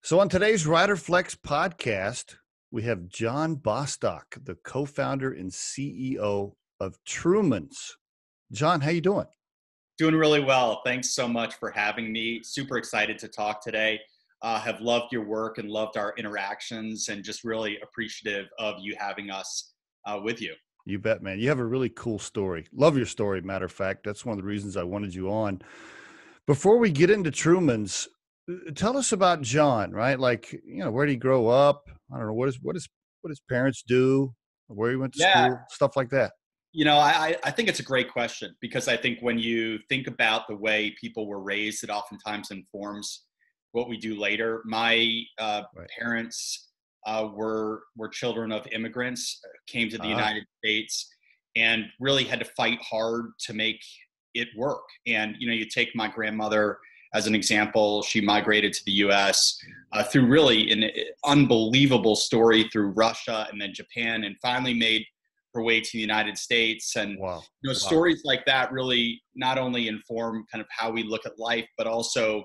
So on today's Riderflex podcast, we have Jon Bostock, the co-founder and CEO of Truman's. John, how you doing? Doing really well. Thanks so much for having me. Super excited to talk today. Have loved your work and loved our interactions and just really appreciative of you having us with you. You bet, man. You have a really cool story. Love your story, matter of fact. That's one of the reasons I wanted you on. Before we get into Truman's, tell us about John, right? Like, where did he grow up? I don't know, what his parents do, where he went to Yeah, school, stuff like that. I think it's a great question because I think when you think about the way people were raised, it oftentimes informs what we do later. My Right. parents were children of immigrants, came to the Ah, United States, and really had to fight hard to make it work. And you take my grandmother as an example. She migrated to the U.S. Through really an unbelievable story through Russia and then Japan, and finally made her way to the United States. And wow. Wow. stories like that really not only inform kind of how we look at life, but also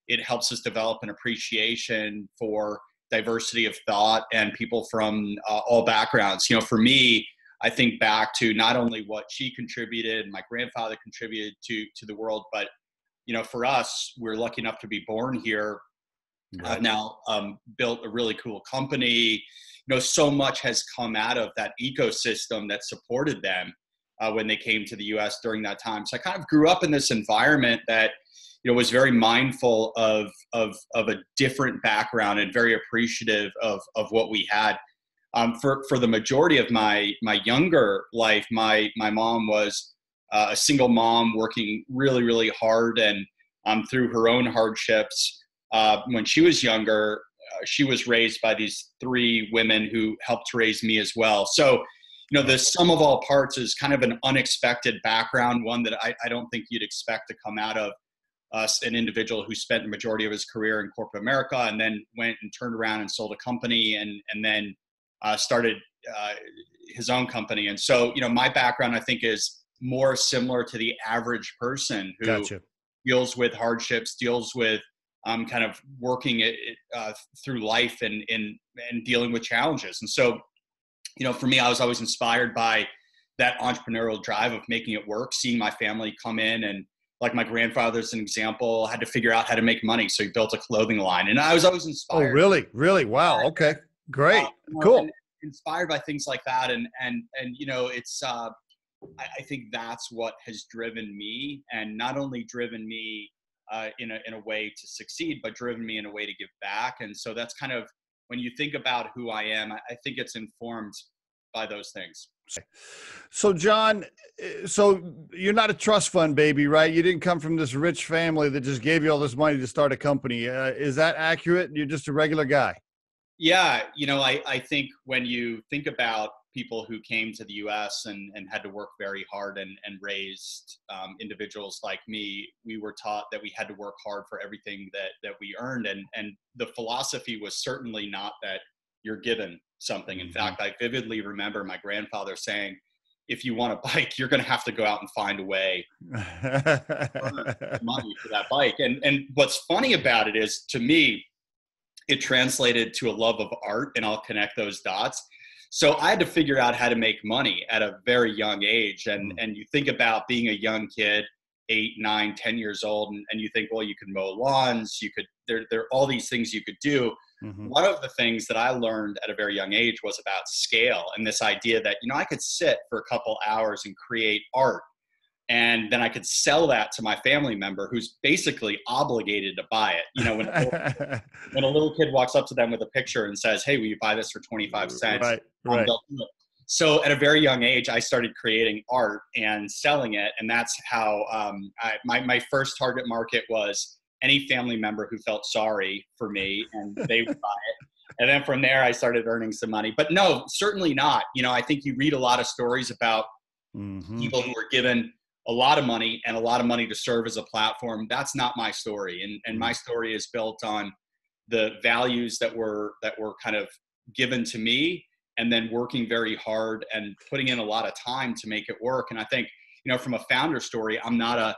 it helps us develop an appreciation for diversity of thought and people from all backgrounds. For me, I think back to not only what she contributed, my grandfather contributed to the world, but for us, we're lucky enough to be born here. Right. Now built a really cool company. So much has come out of that ecosystem that supported them when they came to the U.S. during that time. So I kind of grew up in this environment that was very mindful of a different background and very appreciative of what we had. For the majority of my younger life, my mom was a single mom working really, really hard, and through her own hardships. When she was younger, she was raised by these three women who helped raise me as well. So, the sum of all parts is kind of an unexpected background, one that I don't think you'd expect to come out of an individual who spent the majority of his career in corporate America and then went and turned around and sold a company and then started his own company. And so, my background, I think, is more similar to the average person who Gotcha. deals with hardships, deals with kind of working it through life and dealing with challenges. And so, for me, I was always inspired by that entrepreneurial drive of making it work, seeing my family come in, and like my grandfather's an example, had to figure out how to make money. So he built a clothing line, and I was always Oh, inspired really? Really? Wow. Okay. Great. and Cool. inspired by things like that. And it's, I think that's what has driven me, and not only driven me in a way to succeed, but driven me in a way to give back. And so that's kind of, when you think about who I am, I think it's informed by those things. So, John, so you're not a trust fund baby, right? You didn't come from this rich family that just gave you all this money to start a company. Is that accurate? You're just a regular guy. Yeah, I think when you think about people who came to the US and had to work very hard and raised individuals like me, we were taught that we had to work hard for everything that we earned. And the philosophy was certainly not that you're given something. In Hmm. fact, I vividly remember my grandfather saying, if you want a bike, you're going to have to go out and find a way to earn money for that bike. And what's funny about it is, to me, it translated to a love of art, and I'll connect those dots. So I had to figure out how to make money at a very young age. And you think about being a young kid, 8, 9, 10 years old, and you think, well, you could mow lawns, there are all these things you could do. Hmm. One of the things that I learned at a very young age was about scale, and this idea that, I could sit for a couple hours and create art, and then I could sell that to my family member who's basically obligated to buy it. When a little kid walks up to them with a picture and says, "Hey, will you buy this for 25 cents?" Right. Right. They'll do it. So at a very young age, I started creating art and selling it. And that's how my first target market was any family member who felt sorry for me, and they would buy it. And then from there, I started earning some money. But no, certainly not. I think you read a lot of stories about Hmm. people who were given a lot of money and a lot of money to serve as a platform. That's not my story. And my story is built on the values that were kind of given to me, and then working very hard and putting in a lot of time to make it work. And I think, from a founder story, I'm not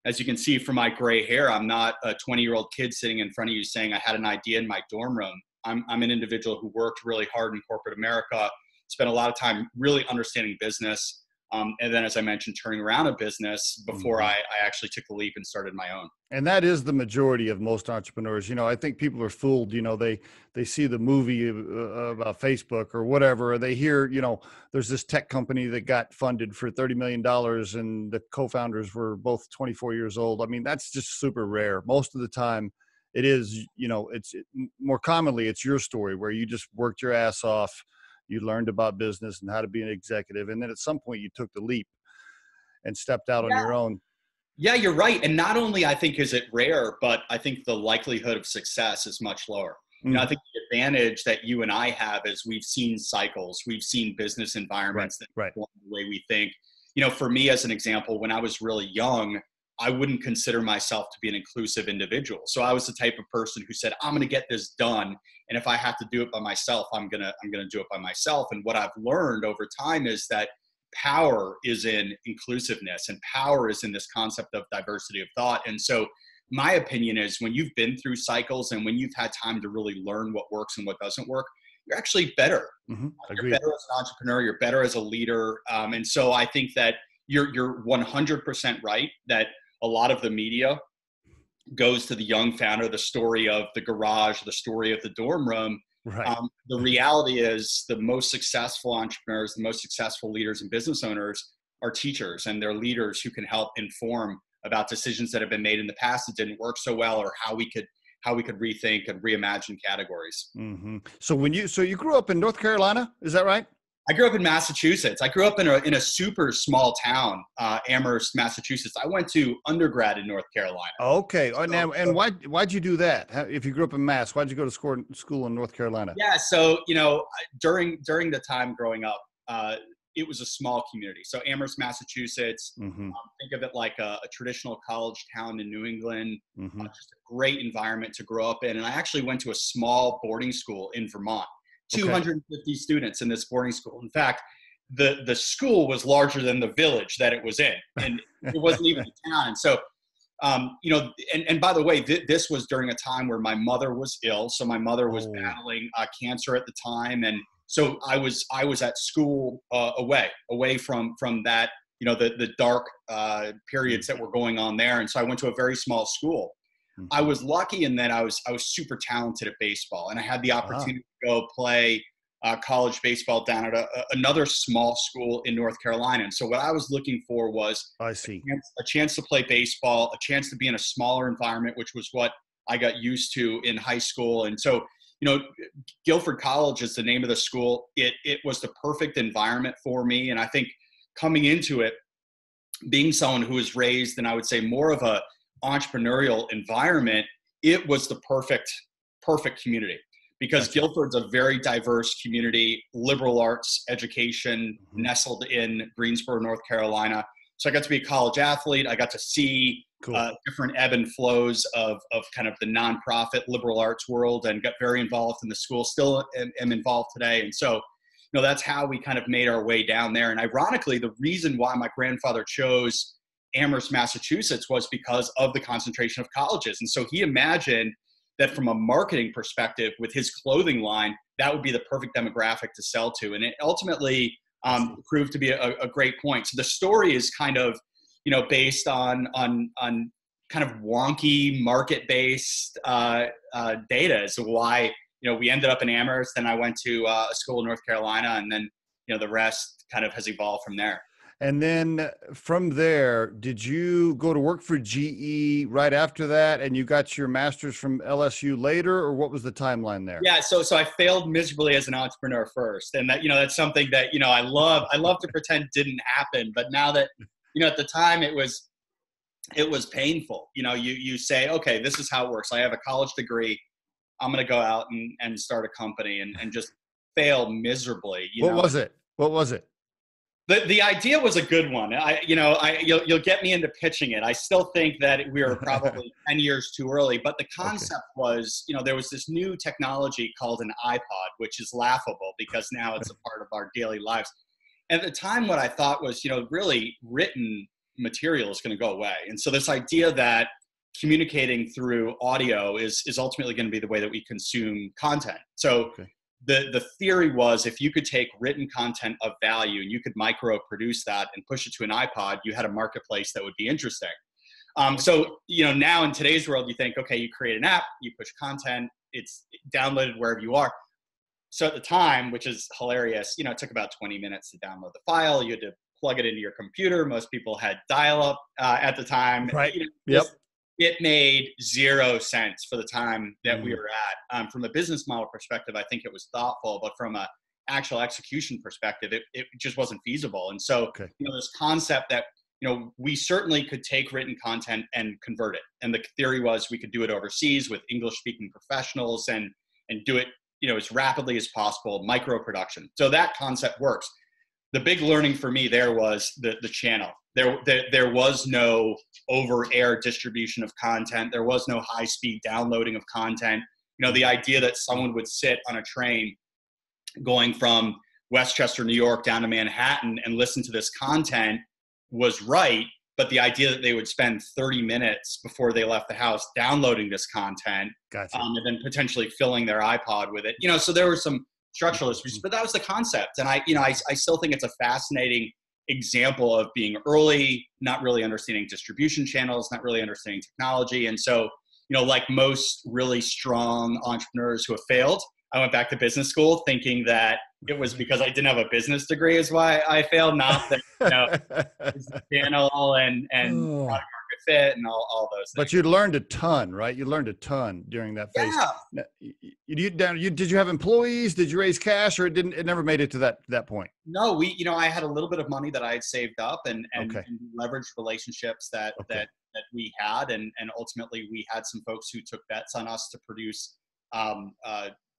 as you can see from my gray hair, I'm not a 20-year-old kid sitting in front of you saying I had an idea in my dorm room. I'm an individual who worked really hard in corporate America, spent a lot of time really understanding business. And then, as I mentioned, turning around a business before I actually took the leap and started my own. And that is the majority of most entrepreneurs. I think people are fooled. They see the movie about Facebook or whatever, or they hear, there's this tech company that got funded for $30 million and the co-founders were both 24 years old. I mean, that's just super rare. Most of the time it is, more commonly it's your story where you just worked your ass off. You learned about business and how to be an executive. And then at some point you took the leap and stepped out on your own. Yeah, you're right. And not only I think is it rare, but I think the likelihood of success is much lower. I think the advantage that you and I have is we've seen cycles, we've seen business environments that form the way we think. For me, as an example, when I was really young, I wouldn't consider myself to be an inclusive individual. So I was the type of person who said, I'm going to get this done. And if I have to do it by myself, I'm going to do it by myself. And what I've learned over time is that power is in inclusiveness and power is in this concept of diversity of thought. And so my opinion is when you've been through cycles and when you've had time to really learn what works and what doesn't work, you're actually better. You're better as an entrepreneur, you're better as a leader. And so I think that you're 100% right that a lot of the media goes to the young founder, the story of the garage, the story of the dorm room. The reality is the most successful entrepreneurs, the most successful leaders and business owners are teachers, and they're leaders who can help inform about decisions that have been made in the past that didn't work so well, or how we could rethink and reimagine categories. So you grew up in North Carolina, is that right? I grew up in Massachusetts. I grew up in a super small town, Amherst, Massachusetts. I went to undergrad in North Carolina. Okay. And why'd you do that? If you grew up in Mass, why'd you go to school in North Carolina? Yeah. So, during the time growing up, it was a small community. So Amherst, Massachusetts, think of it like a traditional college town in New England, just a great environment to grow up in. And I actually went to a small boarding school in Vermont. 250 students in this boarding school. In fact, the school was larger than the village that it was in, and it wasn't even a town. And so, and by the way, this was during a time where my mother was ill. So my mother was battling cancer at the time, and so I was at school away from that, the dark periods that were going on there. And so I went to a very small school. I was lucky in that I was super talented at baseball, and I had the opportunity to go play college baseball down at another small school in North Carolina. And so what I was looking for was a chance to play baseball, a chance to be in a smaller environment, which was what I got used to in high school. And so, Guilford College is the name of the school. It was the perfect environment for me. And I think coming into it, being someone who was raised in, I would say, more of a entrepreneurial environment, it was the perfect community, because Guilford's a very diverse community, liberal arts education, nestled in Greensboro, North Carolina. So I got to be a college athlete. I got to see different ebb and flows of kind of the nonprofit liberal arts world, and got very involved in the school. Still am involved today. And so, that's how we kind of made our way down there. And ironically, the reason why my grandfather chose Amherst, Massachusetts was because of the concentration of colleges. And so he imagined that from a marketing perspective with his clothing line, that would be the perfect demographic to sell to. And it ultimately proved to be a great point. So the story is kind of, based on kind of wonky market-based data as to why, we ended up in Amherst. Then I went to a school in North Carolina, and then, the rest kind of has evolved from there. And then from there, did you go to work for GE right after that, and you got your master's from LSU later, or what was the timeline there? Yeah, so I failed miserably as an entrepreneur first, and that that's something that I love to pretend didn't happen, but now that at the time it was painful. You say, okay, this is how it works. I have a college degree. I'm going to go out and start a company and just fail miserably. What was it? The idea was a good one. You'll get me into pitching it. I still think that we were probably 10 years too early, but the concept was, there was this new technology called an iPod, which is laughable because now it's a part of our daily lives. At the time, what I thought was, really written material is going to go away. And so this idea that communicating through audio is ultimately going to be the way that we consume content. So the theory was, if you could take written content of value and you could micro produce that and push it to an iPod, you had a marketplace that would be interesting. So, now in today's world, you think, okay, you create an app, you push content, it's downloaded wherever you are. So at the time, which is hilarious, it took about 20 minutes to download the file. You had to plug it into your computer. Most people had dial-up at the time. Right. Yep. It made 0 sense for the time that we were at. From a business model perspective, I think it was thoughtful, but from a actual execution perspective, it just wasn't feasible. And so, this concept that, we certainly could take written content and convert it. And the theory was we could do it overseas with English speaking professionals and do it, as rapidly as possible, micro production. So that concept works. The big learning for me there was the channel. There was no over-air distribution of content. There was no high-speed downloading of content. The idea that someone would sit on a train going from Westchester, New York down to Manhattan and listen to this content was right, but the idea that they would spend 30 minutes before they left the house downloading this content, and then potentially filling their iPod with it, so there were some structural issues, but that was the concept. And I still think it's a fascinating example of being early, not really understanding distribution channels, not really understanding technology. And so, like most really strong entrepreneurs who have failed, I went back to business school thinking that it was because I didn't have a business degree is why I failed, not that, it's the channel and product market fit and all those things. But you learned a ton, right? You learned a ton during that phase. Yeah. Did you have employees? Did you raise cash, or it never made it to that point? No, I had a little bit of money that I had saved up and leveraged relationships that we had. And ultimately we had some folks who took bets on us to produce,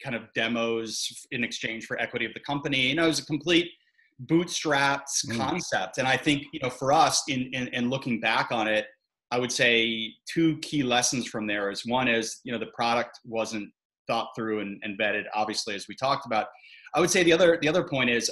kind of demos in exchange for equity of the company. It was a complete bootstrapped concept. And I think, for us in looking back on it, I would say 2 key lessons from there is, one is, the product wasn't thought through and vetted, obviously, as we talked about. I would say the other point is,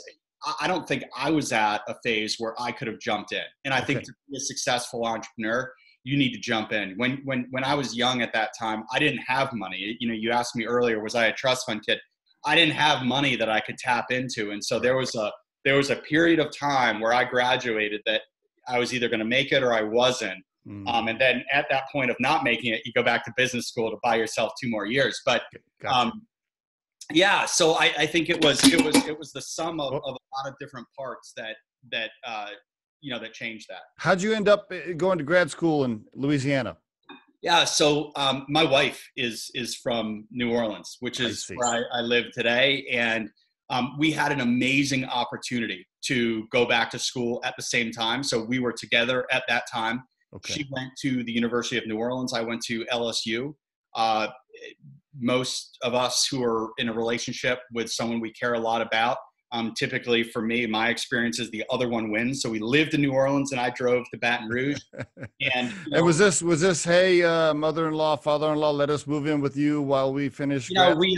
I don't think I was at a phase where I could have jumped in. And I think to be a successful entrepreneur, you need to jump in. When I was young at that time, I didn't have money. You asked me earlier, was I a trust fund kid? I didn't have money that I could tap into. And so there was a period of time where I graduated that I was either going to make it or I wasn't. And then at that point of not making it, you go back to business school to buy yourself 2 more years. But so I think it was the sum of a lot of different parts that changed that. How'd you end up going to grad school in Louisiana? Yeah, so my wife is from New Orleans, which is where I live today, and we had an amazing opportunity to go back to school at the same time. So we were together at that time. She went to the University of New Orleans. I went to LSU. Most of us who are in a relationship with someone we care a lot about, typically for me, my experience is the other one wins. So we lived in New Orleans and I drove to Baton Rouge. And was this, hey, mother-in-law, father-in-law, let us move in with you while we finish? We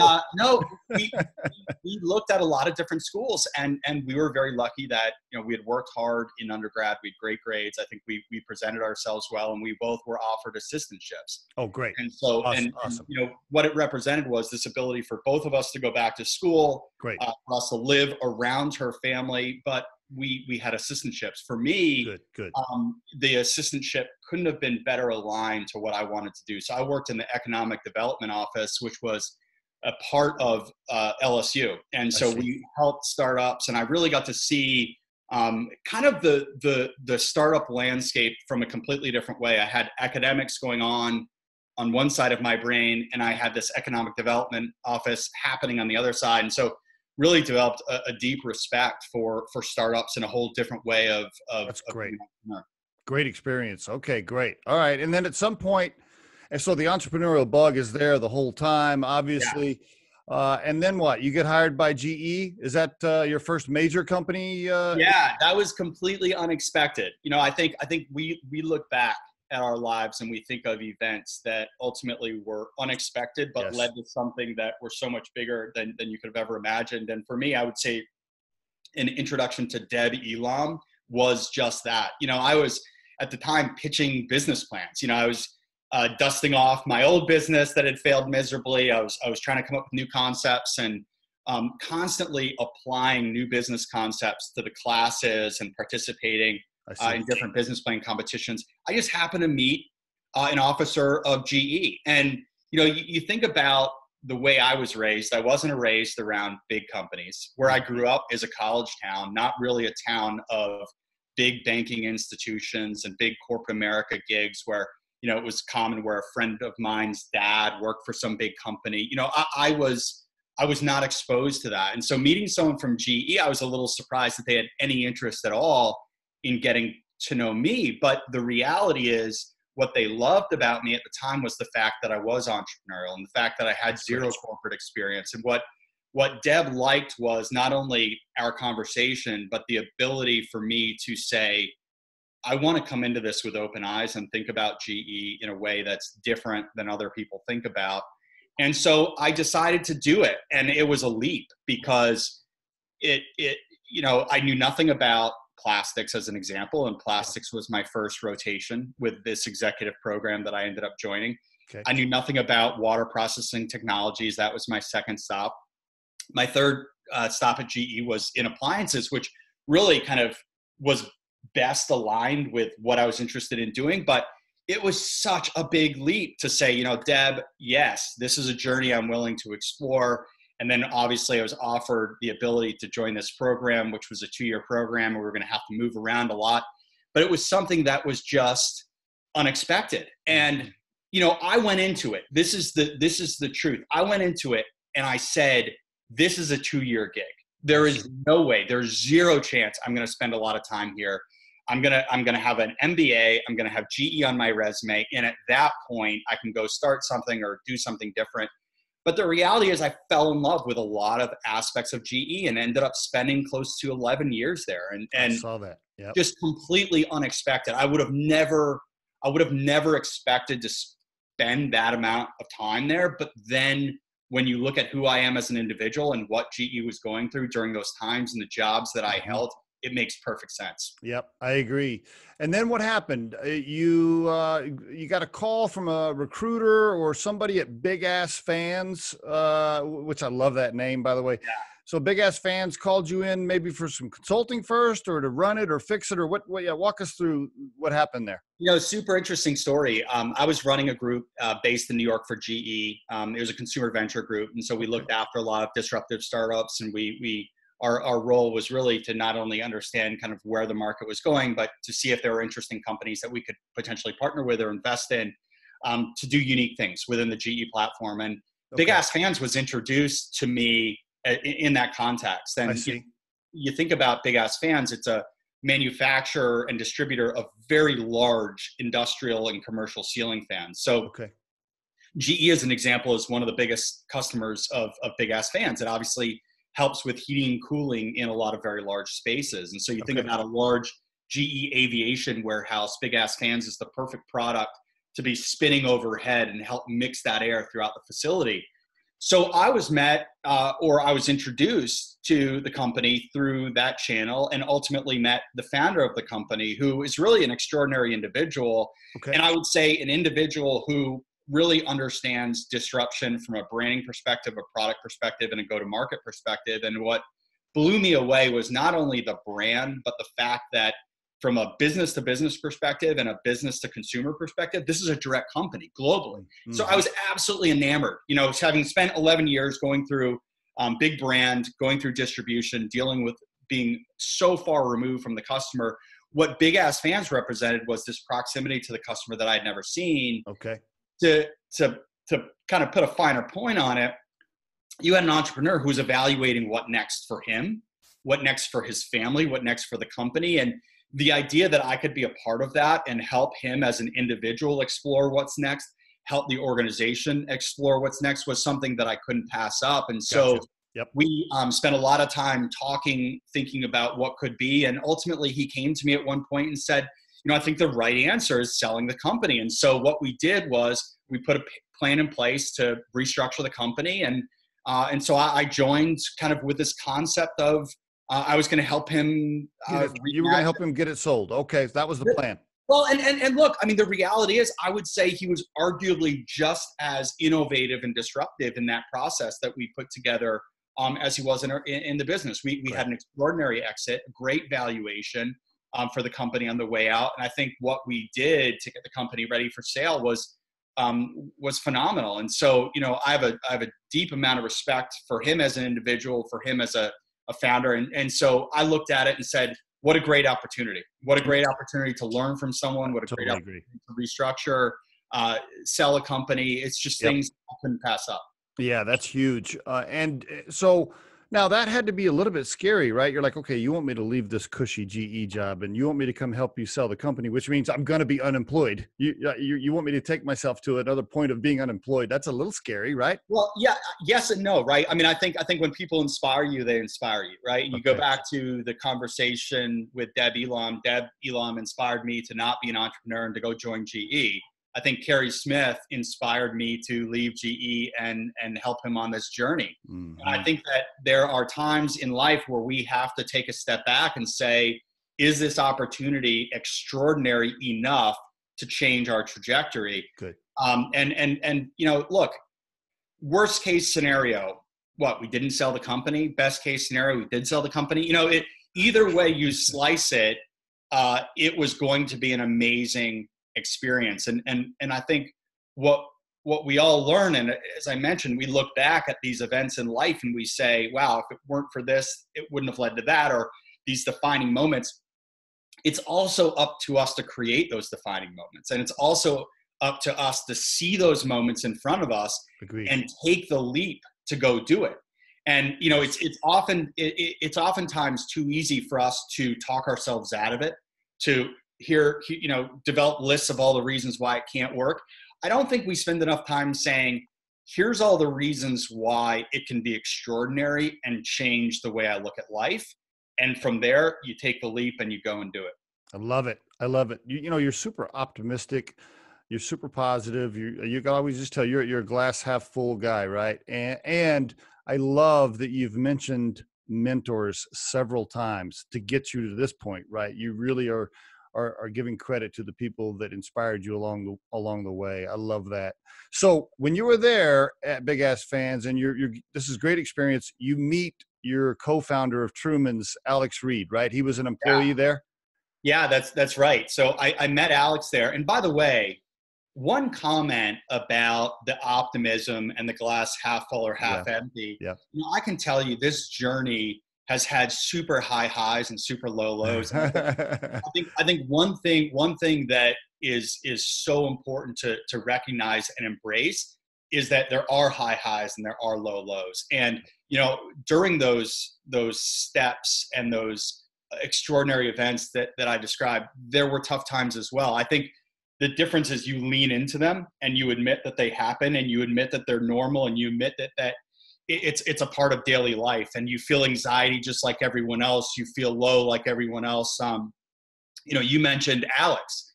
looked at a lot of different schools and we were very lucky that, we had worked hard in undergrad. We had great grades. I think we presented ourselves well and we both were offered assistantships. Oh, great. And so, awesome. and what it represented was this ability for both of us to go back to school, great, for us to live around her family, but we had assistantships. For me, good. The assistantship couldn't have been better aligned to what I wanted to do. So I worked in the economic development office, which was a part of LSU. And so we helped startups, and I really got to see kind of the startup landscape from a completely different way. I had academics going on one side of my brain, and I had this economic development office happening on the other side. And so really developed a deep respect for startups in a whole different way of That's great. Great experience. Okay, great. All right. And then at some point, and so the entrepreneurial bug is there the whole time, obviously. Yeah. And then what? You get hired by GE? Is that your first major company? Yeah, that was completely unexpected. I think we look back at our lives and we think of events that ultimately were unexpected, but led to something that were so much bigger than you could have ever imagined. And for me, I would say an introduction to Deb Elam was just that. at the time pitching business plans. I was dusting off my old business that had failed miserably. I was trying to come up with new concepts and constantly applying new business concepts to the classes and participating in different business plan competitions. I just happened to meet an officer of GE. And, you think about the way I was raised. I wasn't raised around big companies. Where I grew up is a college town, not really a town of big banking institutions and big corporate America gigs where, it was common where a friend of mine's dad worked for some big company. I was not exposed to that. And so meeting someone from GE, I was a little surprised that they had any interest at all in getting to know me. But the reality is, what they loved about me at the time was the fact that I was entrepreneurial and the fact that I had zero corporate experience. And what Deb liked was not only our conversation, but the ability for me to say, I want to come into this with open eyes and think about GE in a way that's different than other people think about. And so I decided to do it. And it was a leap because I knew nothing about plastics as an example. And plastics was my first rotation with this executive program that I ended up joining. Okay. I knew nothing about water processing technologies. That was my second stop. My third stop at GE was in appliances, which really kind of was best aligned with what I was interested in doing. But it was such a big leap to say, Deb, yes, this is a journey I'm willing to explore. And then obviously I was offered the ability to join this program, which was a 2-year program where we were going to have to move around a lot. But it was something that was just unexpected. And, I went into it. This is the truth. I went into it and I said, this is a 2-year gig. There is no way, there's zero chance I'm going to spend a lot of time here. I'm going to have an MBA. I'm going to have GE on my resume. And at that point, I can go start something or do something different. But the reality is I fell in love with a lot of aspects of GE and ended up spending close to 11 years there. And I saw that. Yep. Just completely unexpected. I would have never expected to spend that amount of time there. But then when you look at who I am as an individual and what GE was going through during those times and the jobs that I held, it makes perfect sense. Yep, I agree. And then what happened? You got a call from a recruiter or somebody at Big Ass Fans, which I love that name, by the way. Yeah. So Big Ass Fans called you in maybe for some consulting first, or to run it or fix it, or what? Yeah, walk us through what happened there. Super interesting story. I was running a group based in New York for GE. It was a consumer venture group, and so we looked after a lot of disruptive startups, and our role was really to not only understand kind of where the market was going, but to see if there were interesting companies that we could potentially partner with or invest in to do unique things within the GE platform. And Big Ass Fans was introduced to me in that context. And you think about Big Ass Fans, it's a manufacturer and distributor of very large industrial and commercial ceiling fans. So GE, as an example, is one of the biggest customers of Big Ass Fans. It obviously helps with heating and cooling in a lot of very large spaces. And so you think about a large GE aviation warehouse, Big Ass Fans is the perfect product to be spinning overhead and help mix that air throughout the facility. So I was introduced to the company through that channel and ultimately met the founder of the company, who is really an extraordinary individual. And I would say an individual who really understands disruption from a branding perspective, a product perspective, and a go-to-market perspective. And what blew me away was not only the brand, but the fact that from a business-to-business perspective and a business-to-consumer perspective, this is a direct company globally. Mm-hmm. So I was absolutely enamored, having spent 11 years going through big brand, going through distribution, dealing with being so far removed from the customer. What Big Ass Fans represented was this proximity to the customer that I'd never seen. To kind of put a finer point on it, you had an entrepreneur who was evaluating what next for him, what next for his family, what next for the company. And the idea that I could be a part of that and help him as an individual explore what's next, help the organization explore what's next, was something that I couldn't pass up. And so we spent a lot of time talking, thinking about what could be. And ultimately he came to me at one point and said, I think the right answer is selling the company. And so what we did was we put a plan in place to restructure the company. And so I joined kind of with this concept of I was going to help him. You were going to help him get it sold. Okay. That was the plan. Well, and look, I mean, the reality is, I would say he was arguably just as innovative and disruptive in that process that we put together as he was in the business. We Right. had an extraordinary exit, great valuation for the company on the way out, and I think what we did to get the company ready for sale was phenomenal. And so, I have a deep amount of respect for him as an individual, for him as a founder, and so I looked at it and said, what a great opportunity. What a great opportunity to learn from someone. What a great Totally agree. opportunity to restructure, sell a company. It's just Yep. things I couldn't pass up. Yeah, that's huge. So now that had to be a little bit scary, right? You're like, okay, you want me to leave this cushy GE job and you want me to come help you sell the company, which means I'm going to be unemployed. You want me to take myself to another point of being unemployed. That's a little scary, right? Well, yeah, yes and no, right? I mean, I think when people inspire you, they inspire you, right? You go Okay. back to the conversation with Deb Elam. Deb Elam inspired me to not be an entrepreneur and to go join GE. I think Kerry Smith inspired me to leave GE and help him on this journey. And I Hmm. think that there are times in life where we have to take a step back and say, is this opportunity extraordinary enough to change our trajectory? Good. And look, worst case scenario, what, we didn't sell the company? Best case scenario, we did sell the company. Either way you slice it, it was going to be an amazing experience. And I think what we all learn, and as I mentioned, we look back at these events in life and we say, wow, if it weren't for this, it wouldn't have led to that, or these defining moments. It's also up to us to create those defining moments. And it's also up to us to see those moments in front of us Agreed. and take the leap to go do it. And Yes. it's oftentimes too easy for us to talk ourselves out of it, to develop lists of all the reasons why it can't work. I don't think we spend enough time saying, here's all the reasons why it can be extraordinary and change the way I look at life. And from there, you take the leap and you go and do it. I love it. I love it. You're super optimistic. You're super positive. You can always just tell you're a glass half full guy, right? And I love that you've mentioned mentors several times to get you to this point, right? You really are giving credit to the people that inspired you along the way. I love that. So when you were there at Big Ass Fans, and you're this is great experience. You meet your co-founder of Truman's, Alex Reed, right? He was an employee there. Yeah, that's right. So I met Alex there. And by the way, one comment about the optimism and the glass half full or half Yeah. empty, Yeah. I can tell you this journey has had super high highs and super low lows. And I think one thing that is so important to recognize and embrace is that there are high highs and there are low lows. And during those steps and those extraordinary events that I described, there were tough times as well. I think the difference is you lean into them and you admit that they happen and you admit that they're normal and you admit that it's a part of daily life, and you feel anxiety just like everyone else. You feel low like everyone else. You mentioned Alex,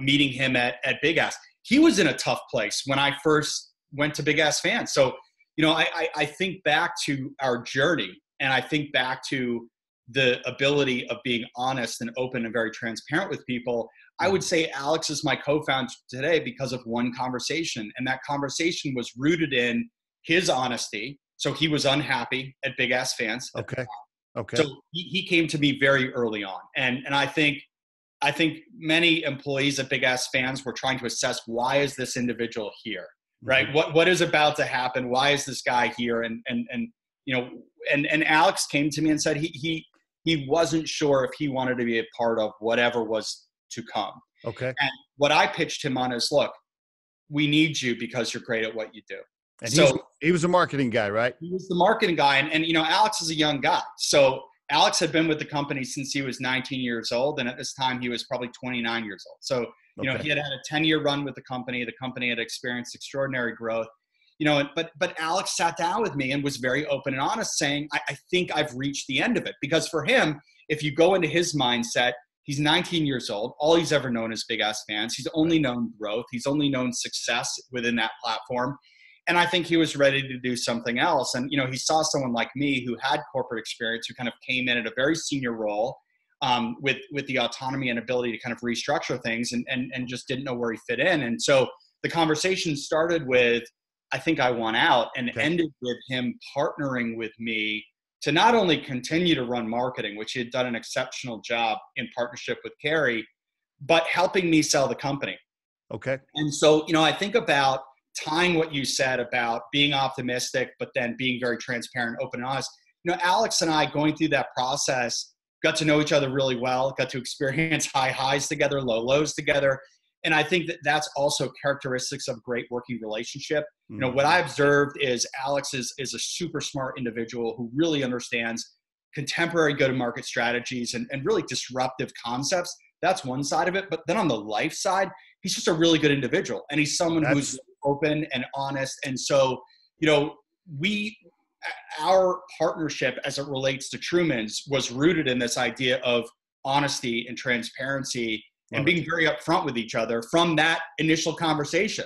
meeting him at Big Ass. He was in a tough place when I first went to Big Ass Fans. So, I think back to our journey, and I think back to the ability of being honest and open and very transparent with people. I would say Alex is my co-founder today because of one conversation. And that conversation was rooted in his honesty. So he was unhappy at Big Ass Fans. Okay. Okay. So he came to me very early on. And I think many employees at Big Ass Fans were trying to assess, why is this individual here? Right? Mhm. What is about to happen? Why is this guy here? And Alex came to me and said he wasn't sure if he wanted to be a part of whatever was to come. Okay. And what I pitched him on is, look, we need you because you're great at what you do. And So he was a marketing guy, right? he was the marketing guy. And Alex is a young guy. So Alex had been with the company since he was 19 years old. And at this time, he was probably 29 years old. So, Okay. he had a 10-year run with the company. The company had experienced extraordinary growth. But Alex sat down with me and was very open and honest, saying, I think I've reached the end of it. Because for him, if you go into his mindset, he's 19 years old. All he's ever known is Big Ass Fans. He's only known growth. He's only known success within that platform. And I think he was ready to do something else. And, he saw someone like me who had corporate experience, who kind of came in at a very senior role. with the autonomy and ability to kind of restructure things, and just didn't know where he fit in. And so the conversation started with, I think I want out, and ended with him partnering with me to not only continue to run marketing, which he had done an exceptional job in partnership with Carrie, but helping me sell the company. Okay. And so, I think about tying what you said about being optimistic, but then being very transparent, open, and honest. Alex and I, going through that process, got to know each other really well, got to experience high highs together, low lows together. And I think that that's also characteristics of a great working relationship. What I observed is Alex is a super smart individual who really understands contemporary go-to-market strategies and really disruptive concepts. That's one side of it. But then on the life side, he's just a really good individual. And he's someone who's open and honest. And so, our partnership as it relates to Truman's was rooted in this idea of honesty and transparency and being very upfront with each other from that initial conversation.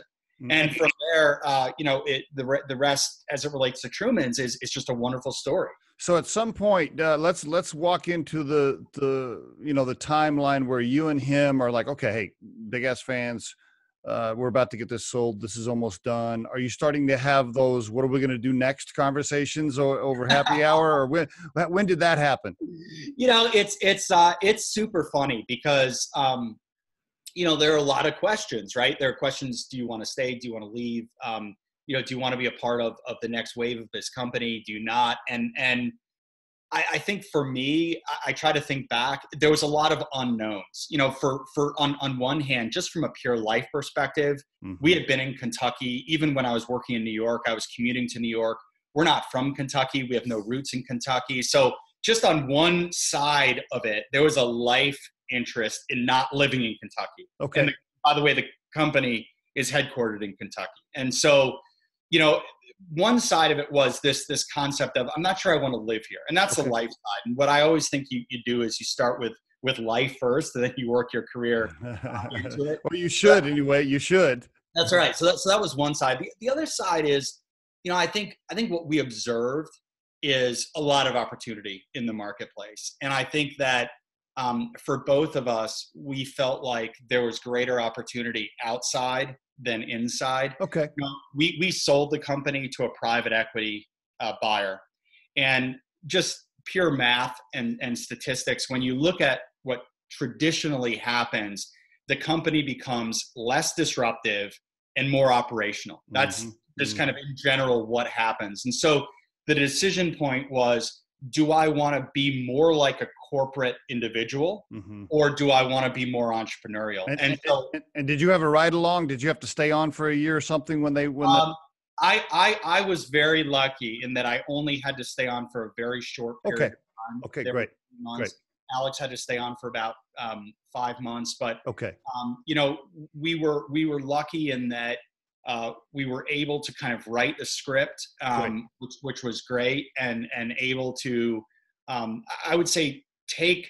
And from there, the rest as it relates to Truman's is just a wonderful story. So at some point, let's walk into the timeline where you and him are like, okay, hey, Big Ass Fans, we're about to get this sold. This is almost done. Are you starting to have those, what are we going to do next conversations over happy hour? Or when did that happen? It's super funny because, there are a lot of questions, right? There are questions. Do you want to stay? Do you want to leave? Do you want to be a part of the next wave of this company? Do you not? And I think for me, I try to think back. There was a lot of unknowns. On one hand, just from a pure life perspective, we had been in Kentucky. Even when I was working in New York, I was commuting to New York. We're not from Kentucky. We have no roots in Kentucky. So just on one side of it, there was a life interest in not living in Kentucky. Okay. And by the way, the company is headquartered in Kentucky. And so, one side of it was this concept of, I'm not sure I want to live here. And that's the life side. And what I always think you do is you start with life first, and then you work your career into it. Well, you should anyway. You should. That's right. So that was one side. The other side is, I think what we observed is a lot of opportunity in the marketplace. And I think that for both of us, we felt like there was greater opportunity outside than inside. Okay. We sold the company to a private equity buyer, and just pure math and statistics. When you look at what traditionally happens, the company becomes less disruptive and more operational. That's just kind of in general what happens. And so the decision point was, do I want to be more like a corporate individual, or do I want to be more entrepreneurial? And did you have a ride along? Did you have to stay on for a year or something I was very lucky in that I only had to stay on for a very short period of time. Okay, great. Alex had to stay on for about 5 months, but we were lucky in that we were able to kind of write the script, which was great, and able to, I would say, take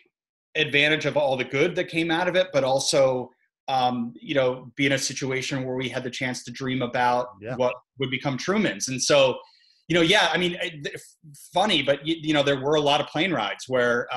advantage of all the good that came out of it, but also, be in a situation where we had the chance to dream about what would become Truman's. And so, funny, but there were a lot of plane rides where,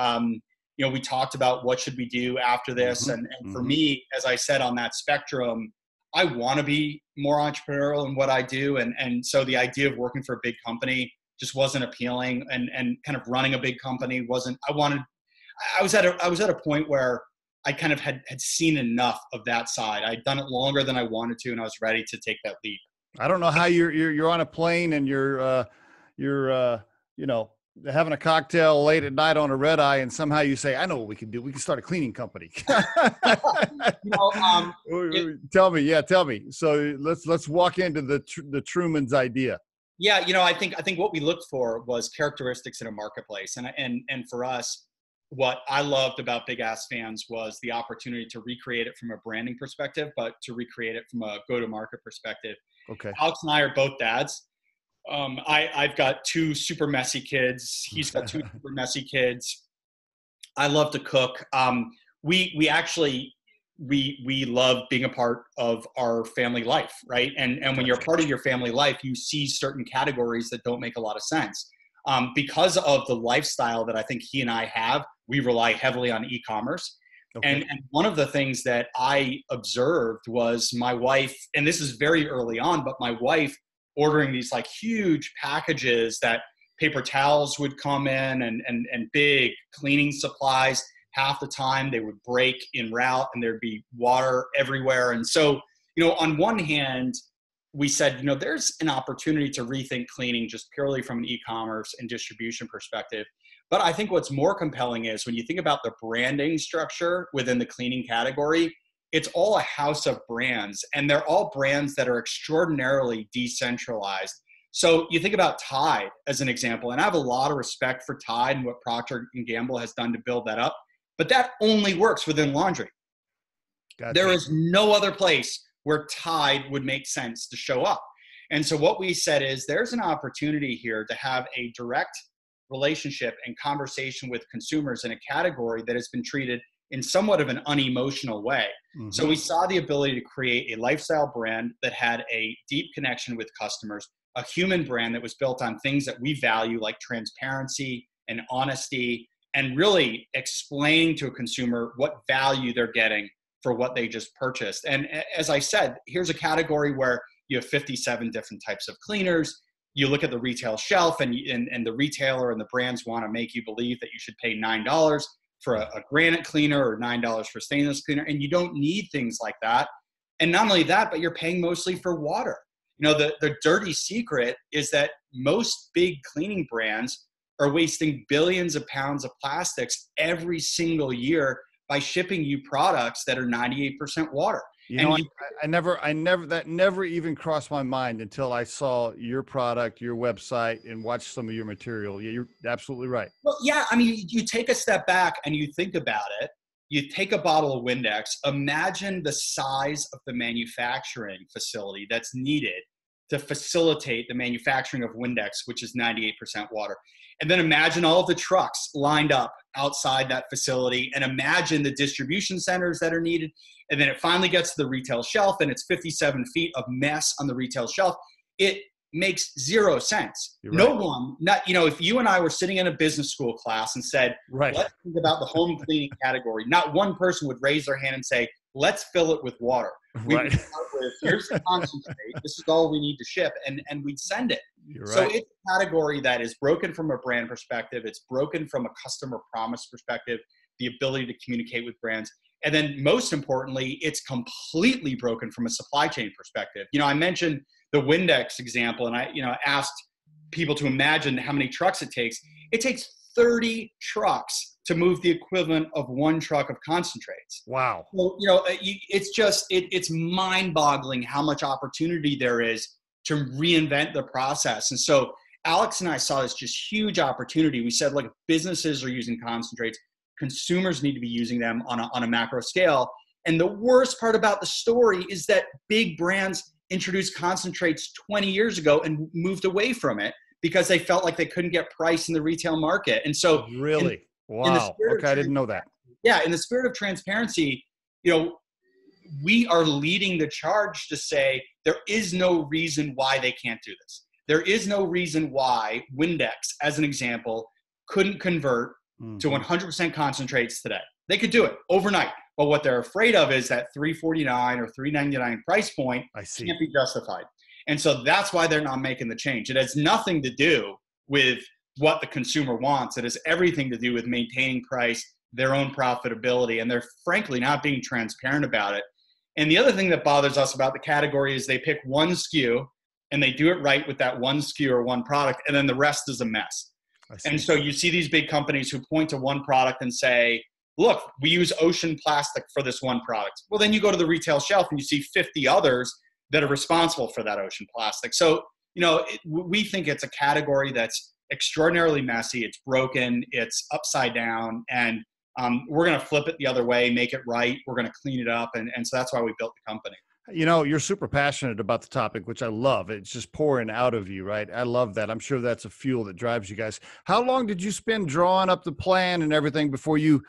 we talked about what should we do after this. And for me, as I said, on that spectrum, I want to be more entrepreneurial in what I do. And so the idea of working for a big company just wasn't appealing, and kind of running a big company wasn't. I was at a point where I kind of had seen enough of that side. I'd done it longer than I wanted to, and I was ready to take that leap. I don't know how you're on a plane and you're having a cocktail late at night on a red eye, and somehow you say, I know what we can do. We can start a cleaning company. Tell me. So let's walk into the Truman's idea. Yeah. I think what we looked for was characteristics in a marketplace. And for us, what I loved about Big Ass Fans was the opportunity to recreate it from a branding perspective, but to recreate it from a go-to-market perspective. Okay. Alex and I are both dads. I've got 2 super messy kids. He's got 2 super messy kids. I love to cook. We actually love being a part of our family life, right? And when you're part of your family life, you see certain categories that don't make a lot of sense. Because of the lifestyle that I think he and I have, we rely heavily on e-commerce. Okay. And one of the things that I observed was my wife, and this is very early on, but my wife ordering these like huge packages that paper towels would come in and big cleaning supplies. Half the time they would break en route and there'd be water everywhere. And so, on one hand, we said, there's an opportunity to rethink cleaning just purely from an e-commerce and distribution perspective. But I think what's more compelling is when you think about the branding structure within the cleaning category, it's all a house of brands, and they're all brands that are extraordinarily decentralized. So you think about Tide as an example, and I have a lot of respect for Tide and what Procter & Gamble has done to build that up, but that only works within laundry. Gotcha. There is no other place where Tide would make sense to show up. And so what we said is there's an opportunity here to have a direct relationship and conversation with consumers in a category that has been treated in somewhat of an unemotional way. Mm-hmm. So we saw the ability to create a lifestyle brand that had a deep connection with customers, a human brand that was built on things that we value like transparency and honesty, and really explaining to a consumer what value they're getting for what they just purchased. And as I said, here's a category where you have 57 different types of cleaners. You look at the retail shelf and the retailer and the brands want to make you believe that you should pay $9 for a granite cleaner or $9 for stainless cleaner. And you don't need things like that. And not only that, but you're paying mostly for water. The dirty secret is that most big cleaning brands are wasting billions of pounds of plastics every single year by shipping you products that are 98% water. That never even crossed my mind until I saw your product, your website, and watched some of your material. Yeah, you're absolutely right. Well, yeah, I mean, you take a step back and you think about it. You take a bottle of Windex, imagine the size of the manufacturing facility that's needed to facilitate the manufacturing of Windex, which is 98% water. And then imagine all of the trucks lined up outside that facility, and imagine the distribution centers that are needed. And then it finally gets to the retail shelf and it's 57 feet of mess on the retail shelf. It makes zero sense. Right. No one, if you and I were sitting in a business school class and said, right, let's think about the home cleaning category, not one person would raise their hand and say, let's fill it with water. We would start with, here's the concentrate. This is all we need to ship. And we'd send it. So it's a category that is broken from a brand perspective. It's broken from a customer promise perspective, the ability to communicate with brands. And then most importantly, it's completely broken from a supply chain perspective. I mentioned the Windex example, and I asked people to imagine how many trucks it takes. It takes 30 trucks to move the equivalent of one truck of concentrates. Wow. So, it's mind-boggling how much opportunity there is to reinvent the process. And so Alex and I saw this just huge opportunity. We said, look, if businesses are using concentrates, consumers need to be using them on a macro scale. And the worst part about the story is that big brands introduced concentrates 20 years ago and moved away from it because they felt like they couldn't get price in the retail market. And so really, wow. Okay, I didn't know that. Yeah. In the spirit of transparency, we are leading the charge to say there is no reason why they can't do this. There is no reason why Windex, as an example, couldn't convert to 100% concentrates today. They could do it overnight. But what they're afraid of is that $349 or $399 price point can't be justified. And so that's why they're not making the change. It has nothing to do with what the consumer wants. It has everything to do with maintaining price, their own profitability, and they're frankly not being transparent about it. And the other thing that bothers us about the category is they pick one SKU and they do it right with that one SKU or one product, and then the rest is a mess. And so you see these big companies who point to one product and say, look, we use ocean plastic for this one product. Well, then you go to the retail shelf and you see 50 others that are responsible for that ocean plastic. So, we think it's a category that's extraordinarily messy. It's broken. It's upside down. And we're going to flip it the other way, make it right. We're going to clean it up. And so that's why we built the company. You're super passionate about the topic, which I love. It's just pouring out of you, right? I love that. I'm sure that's a fuel that drives you guys. How long did you spend drawing up the plan and everything before you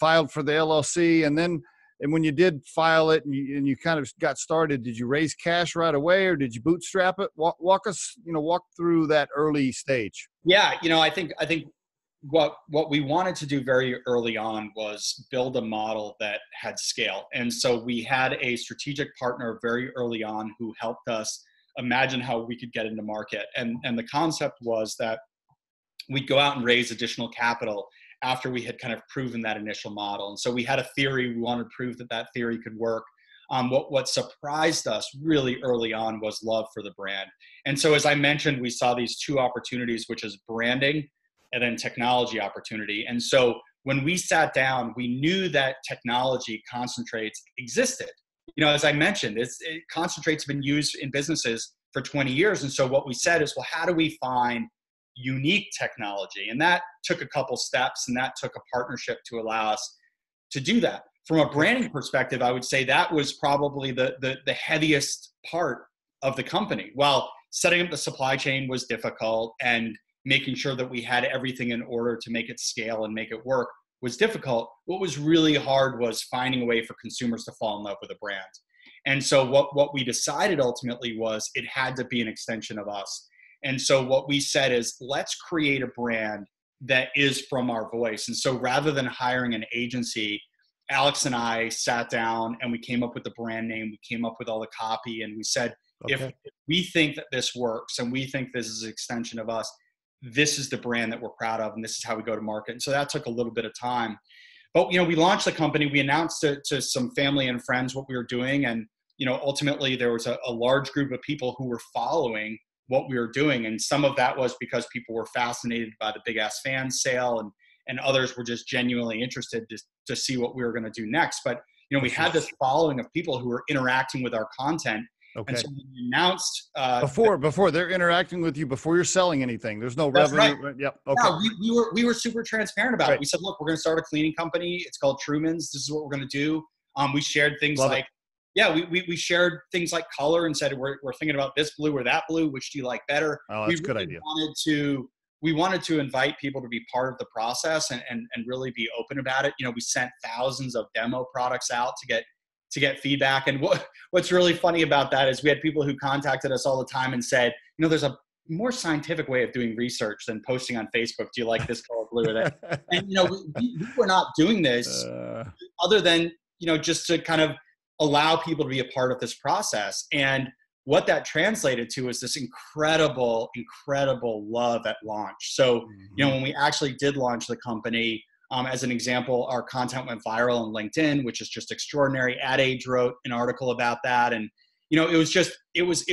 filed for the LLC? And then And when you did file it and you kind of got started, did you raise cash right away or did you bootstrap it? Walk us, walk through that early stage. Yeah, I think what we wanted to do very early on was build a model that had scale. And so we had a strategic partner very early on who helped us imagine how we could get into market. And the concept was that we'd go out and raise additional capital after we had kind of proven that initial model. And so we had a theory. We wanted to prove that that theory could work. What surprised us really early on was love for the brand. And so, as I mentioned, we saw these two opportunities, which is branding and then technology opportunity. And so when we sat down, we knew that technology concentrates existed. As I mentioned, concentrates have been used in businesses for 20 years. And so what we said is, well, how do we find unique technology? And that took a couple steps, and that took a partnership to allow us to do that. From a branding perspective, I would say that was probably the heaviest part of the company. While setting up the supply chain was difficult and making sure that we had everything in order to make it scale and make it work was difficult, what was really hard was finding a way for consumers to fall in love with a brand. And so what we decided ultimately was it had to be an extension of us. And so what we said is, let's create a brand that is from our voice. And so rather than hiring an agency, Alex and I sat down and we came up with the brand name, we came up with all the copy, and we said, if we think that this works and we think this is an extension of us, this is the brand that we're proud of, and this is how we go to market. And so that took a little bit of time. But, we launched the company, we announced it to some family and friends what we were doing. And, ultimately there was a large group of people who were following what we were doing. And some of that was because people were fascinated by the Big Ass Fan sale, and others were just genuinely interested to see what we were going to do next. But, we had this following of people who were interacting with our content. Okay. And so we announced before they're interacting with you before you're selling anything. There's no revenue. Right. Yep. Okay. Yeah, we were super transparent about it. We said, look, we're going to start a cleaning company. It's called Truman's. This is what we're going to do. We shared things we shared things like color and said, we're thinking about this blue or that blue. Which do you like better? Oh, that's a good idea. We wanted to invite people to be part of the process and really be open about it. We sent thousands of demo products out to get feedback. And what's really funny about that is we had people who contacted us all the time and said, there's a more scientific way of doing research than posting on Facebook. Do you like this color blue or that? And, we were not doing this other than, just to kind of allow people to be a part of this process. And what that translated to is this incredible, incredible love at launch. So, when we actually did launch the company, as an example, our content went viral on LinkedIn, which is just extraordinary. Ad Age wrote an article about that. And, it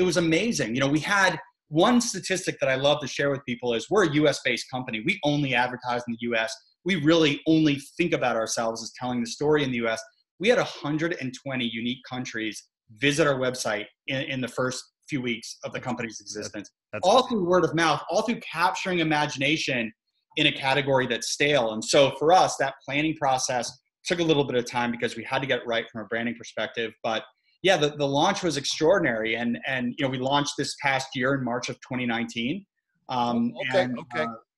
was amazing. We had one statistic that I love to share with people is we're a US-based company. We only advertise in the US. We really only think about ourselves as telling the story in the US. We had 120 unique countries visit our website in the first few weeks of the company's existence. All through word of mouth, all through capturing imagination in a category that's stale. And so for us, that planning process took a little bit of time because we had to get it right from a branding perspective. But yeah, the launch was extraordinary. And we launched this past year in March of 2019. All right.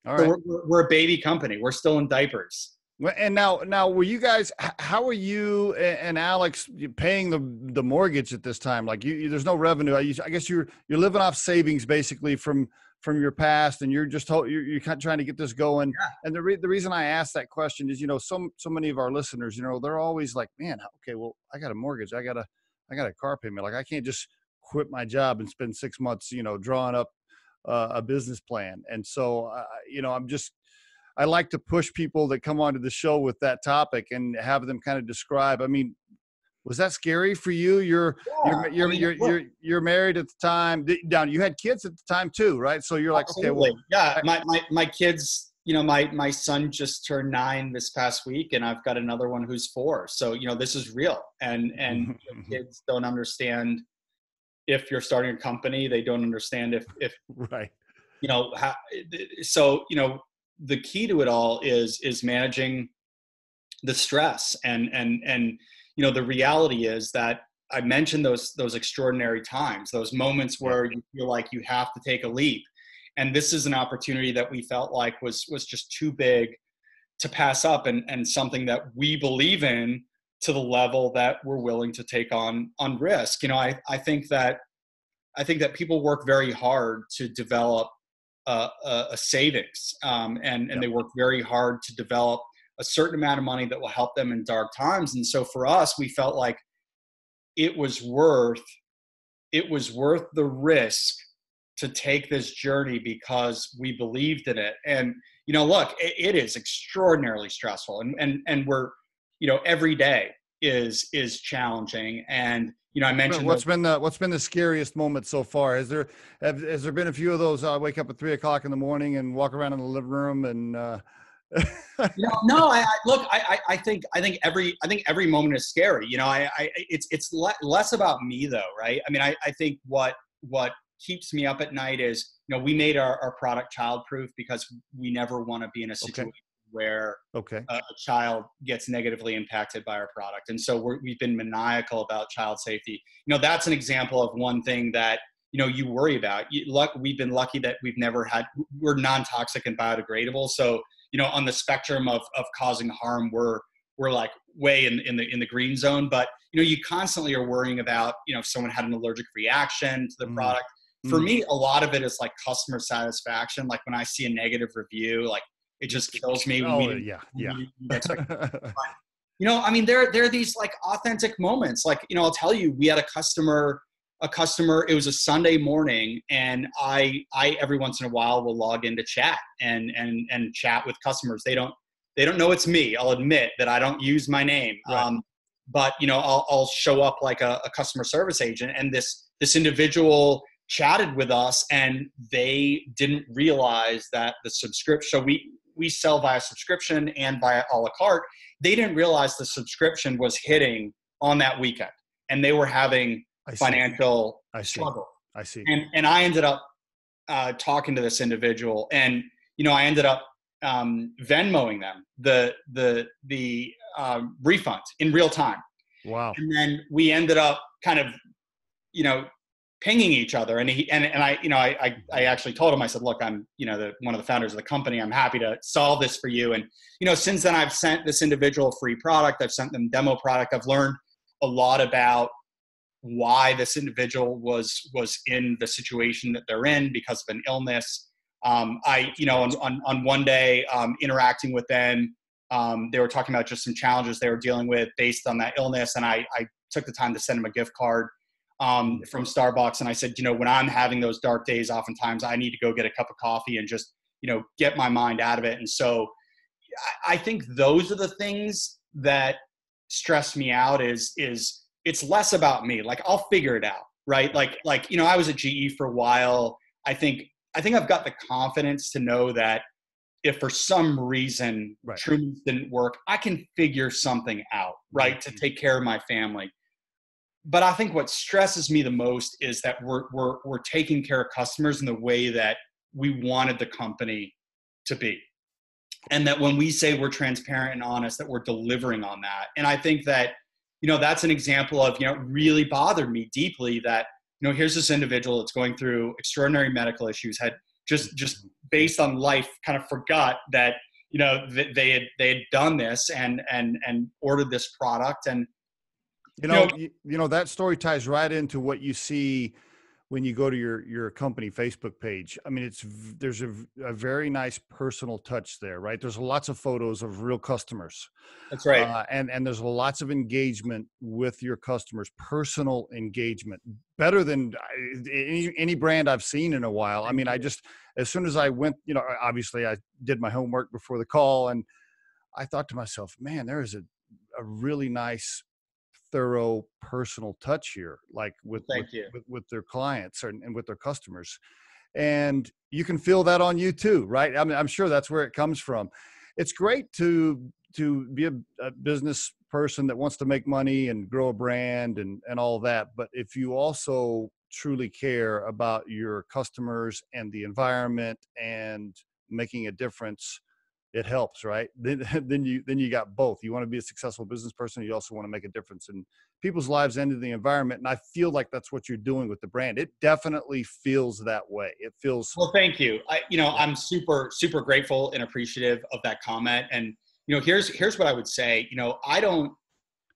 So we're a baby company. We're still in diapers. And now, were you guys? How are you and Alex paying the mortgage at this time? Like, there's no revenue. I guess you're living off savings basically from your past, and you're kind of trying to get this going. Yeah. And the reason I asked that question is, so many of our listeners, they're always like, man, okay, well, I got a mortgage, I got a car payment. Like, I can't just quit my job and spend 6 months, drawing up a business plan. And so, I like to push people that come onto the show with that topic and have them kind of describe. I mean, was that scary for you? You're married at the time. Down, you had kids at the time too, right? So you're Absolutely. Like, okay, well, yeah. My kids. My son just turned 9 this past week, and I've got another one who's 4. So this is real, and kids don't understand if you're starting a company. They don't understand if right. The key to it all is managing the stress and the reality is that I mentioned those extraordinary times, those moments where you feel like you have to take a leap. And this is an opportunity that we felt like was just too big to pass up and something that we believe in to the level that we're willing to take on risk. I think that people work very hard to develop a savings, and Yep. they work very hard to develop a certain amount of money that will help them in dark times. And so for us, we felt like it was worth the risk to take this journey because we believed in it. And look, it is extraordinarily stressful, and we're, every day is challenging. And I mentioned What's been the scariest moment so far? Has there been a few of those? I wake up at 3 o'clock in the morning and walk around in the living room and. No, look, I think every moment is scary. It's less about me though, right? I mean, I think what keeps me up at night is, we made our product childproof because we never want to be in a situation where a child gets negatively impacted by our product. And so we've been maniacal about child safety. That's an example of one thing that, you worry about. We've been lucky that we're non-toxic and biodegradable. So, on the spectrum of causing harm, we're like way in the green zone. But, you constantly are worrying about, if someone had an allergic reaction to the product. For me, a lot of it is like customer satisfaction. Like when I see a negative review, like it just kills me. I mean, there are these like authentic moments. Like, I'll tell you, we had a customer, it was a Sunday morning, and I every once in a while will log into chat and chat with customers. They don't know it's me. I'll admit that I don't use my name. Right. But I'll show up like a customer service agent, and this individual chatted with us, and they didn't realize that the subscription, so we sell via subscription and via a la carte. They didn't realize the subscription was hitting on that weekend, and they were having financial struggle. I see. And I ended up talking to this individual, and I ended up Venmoing them the refund in real time. Wow. And then we ended up kind of pinging each other, and I actually told him, I said, look, I'm one of the founders of the company. I'm happy to solve this for you. And since then, I've sent this individual a free product. I've sent them demo product. I've learned a lot about why this individual was in the situation that they're in because of an illness. On one day, interacting with them, they were talking about just some challenges they were dealing with based on that illness, and I took the time to send them a gift card from Starbucks. And I said, when I'm having those dark days, oftentimes I need to go get a cup of coffee and just, get my mind out of it. And so I think those are the things that stress me out is it's less about me. Like I'll figure it out. Right. Like, I was at GE for a while. I think I've got the confidence to know that if for some reason Truman didn't work, I can figure something out, right, to take care of my family. But I think what stresses me the most is that we're taking care of customers in the way that we wanted the company to be. And that when we say we're transparent and honest, that we're delivering on that. And I think that, that's an example of, it really bothered me deeply that, here's this individual that's going through extraordinary medical issues, had just based on life kind of forgot that, they had done this and ordered this product. And, that story ties right into what you see when you go to your company Facebook page. I mean, there's a very nice personal touch there, right? There's lots of photos of real customers. That's right. And there's lots of engagement with your customers, personal engagement, better than any brand I've seen in a while. I mean, as soon as I went, obviously I did my homework before the call, and I thought to myself, man, there is a really nice, thorough personal touch here, like with their clients and with their customers. And you can feel that on you too, right? I mean, I'm sure that's where it comes from. It's great to be a business person that wants to make money and grow a brand and all that. But if you also truly care about your customers and the environment and making a difference, it helps, right? Then you got both. You want to be a successful business person. You also want to make a difference in people's lives and in the environment. And I feel like that's what you're doing with the brand. It definitely feels that way. It feels. Well, thank you. I'm super, super grateful and appreciative of that comment. And, here's what I would say.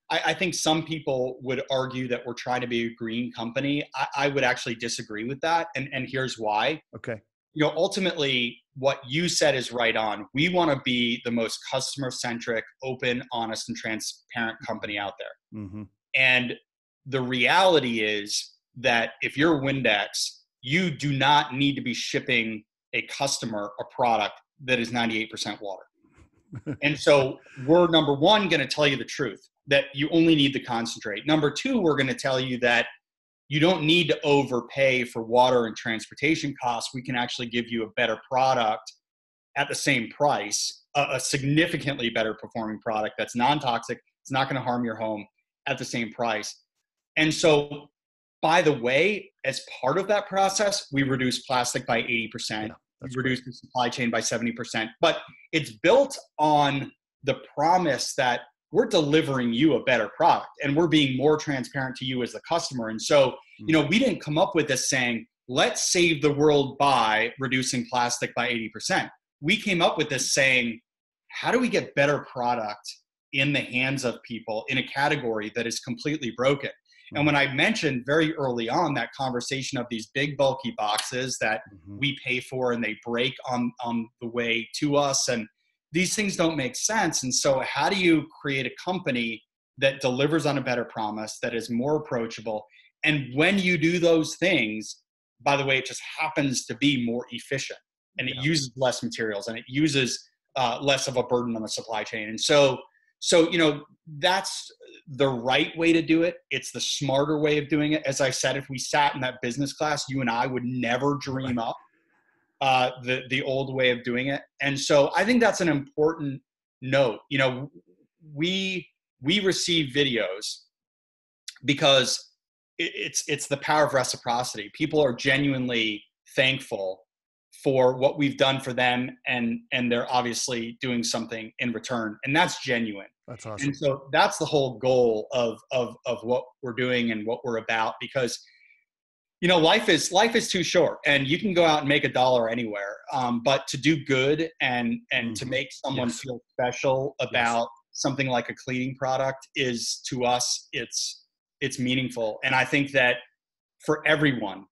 I think some people would argue that we're trying to be a green company. I would actually disagree with that. And here's why. Okay. Ultimately, what you said is right on. We want to be the most customer centric, open, honest, and transparent company out there. Mm-hmm. And the reality is that if you're Windex, you do not need to be shipping a customer a product that is 98% water. And so we're, number one, going to tell you the truth, that you only need the concentrate. Number two, we're going to tell you that you don't need to overpay for water and transportation costs. We can actually give you a better product at the same price, a significantly better performing product that's non-toxic. It's not going to harm your home at the same price. And so, by the way, as part of that process, we reduce plastic by 80%. Yeah, We that's reduce great. the supply chain by 70%. But it's built on the promise that we're delivering you a better product and we're being more transparent to you as the customer. And so, we didn't come up with this saying, let's save the world by reducing plastic by 80%. We came up with this saying, how do we get better product in the hands of people in a category that is completely broken? And when I mentioned very early on that conversation of these big bulky boxes that we pay for and they break on the way to us, and these things don't make sense. And so how do you create a company that delivers on a better promise, that is more approachable? And when you do those things, by the way, it just happens to be more efficient, and it uses less materials, and it uses less of a burden on the supply chain. And so that's the right way to do it. It's the smarter way of doing it. As I said, if we sat in that business class, you and I would never dream up the old way of doing it. And so I think that's an important note. We receive videos because it's the power of reciprocity. People are genuinely thankful for what we've done for them, and they're obviously doing something in return, and that's genuine. That's awesome. And so that's the whole goal of what we're doing and what we're about, because life is too short, and you can go out and make $1 anywhere, but to do good and to make someone feel special about something like a cleaning product is, to us, it's meaningful. And I think that for everyone,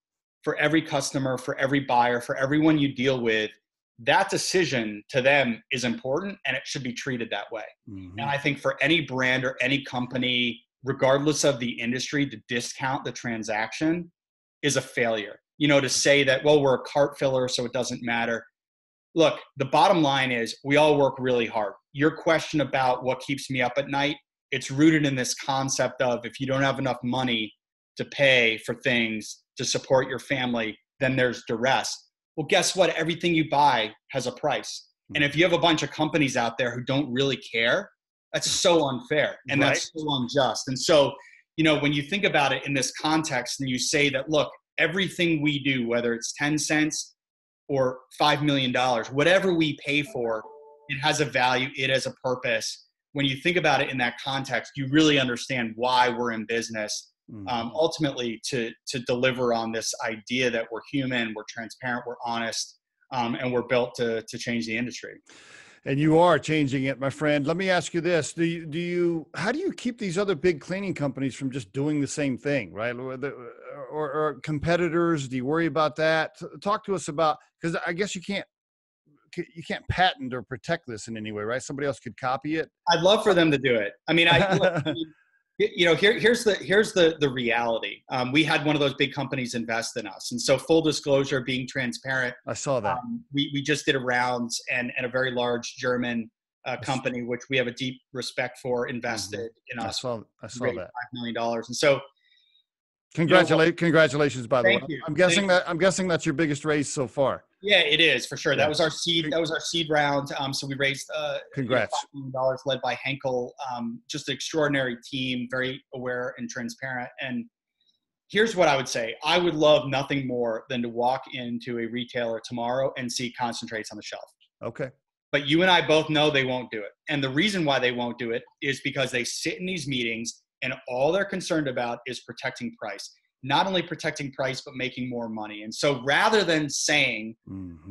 for every customer, for every buyer, for everyone you deal with, that decision to them is important, and it should be treated that way. And I think for any brand or any company, regardless of the industry, to discount the transaction is a failure. To say that, well, we're a cart filler, so it doesn't matter. Look, the bottom line is we all work really hard. Your question about what keeps me up at night, it's rooted in this concept of, if you don't have enough money to pay for things to support your family, then there's duress. Well, guess what? Everything you buy has a price. And if you have a bunch of companies out there who don't really care, that's so unfair, and that's so unjust. And so, when you think about it in this context, and you say that, look, everything we do, whether it's 10 cents or $5 million, whatever we pay for, it has a value, it has a purpose. When you think about it in that context, you really understand why we're in business. Ultimately to deliver on this idea that we're human, we're transparent, we're honest, and we're built to change the industry. And you are changing it, my friend. Let me ask you this. How do you keep these other big cleaning companies from just doing the same thing, right? Or competitors, do you worry about that? Talk to us about, because I guess you can't patent or protect this in any way, right? Somebody else could copy it. I'd love for them to do it. I mean, here's the reality. We had one of those big companies invest in us. And so, full disclosure, being transparent, I saw that. We just did a round, and a very large German company, which we have a deep respect for, invested in us. I saw that. $5 million. And so, congratulations, by the way. You. I'm guessing that's your biggest raise so far. Yeah, it is, for sure. That was our seed round. So we raised congrats. $5 million, led by Henkel. Just an extraordinary team, very aware and transparent. And here's what I would say. I would love nothing more than to walk into a retailer tomorrow and see concentrates on the shelf. Okay. But you and I both know they won't do it. And the reason why they won't do it is because they sit in these meetings and all they're concerned about is protecting price. Not only protecting price, but making more money. And so rather than saying,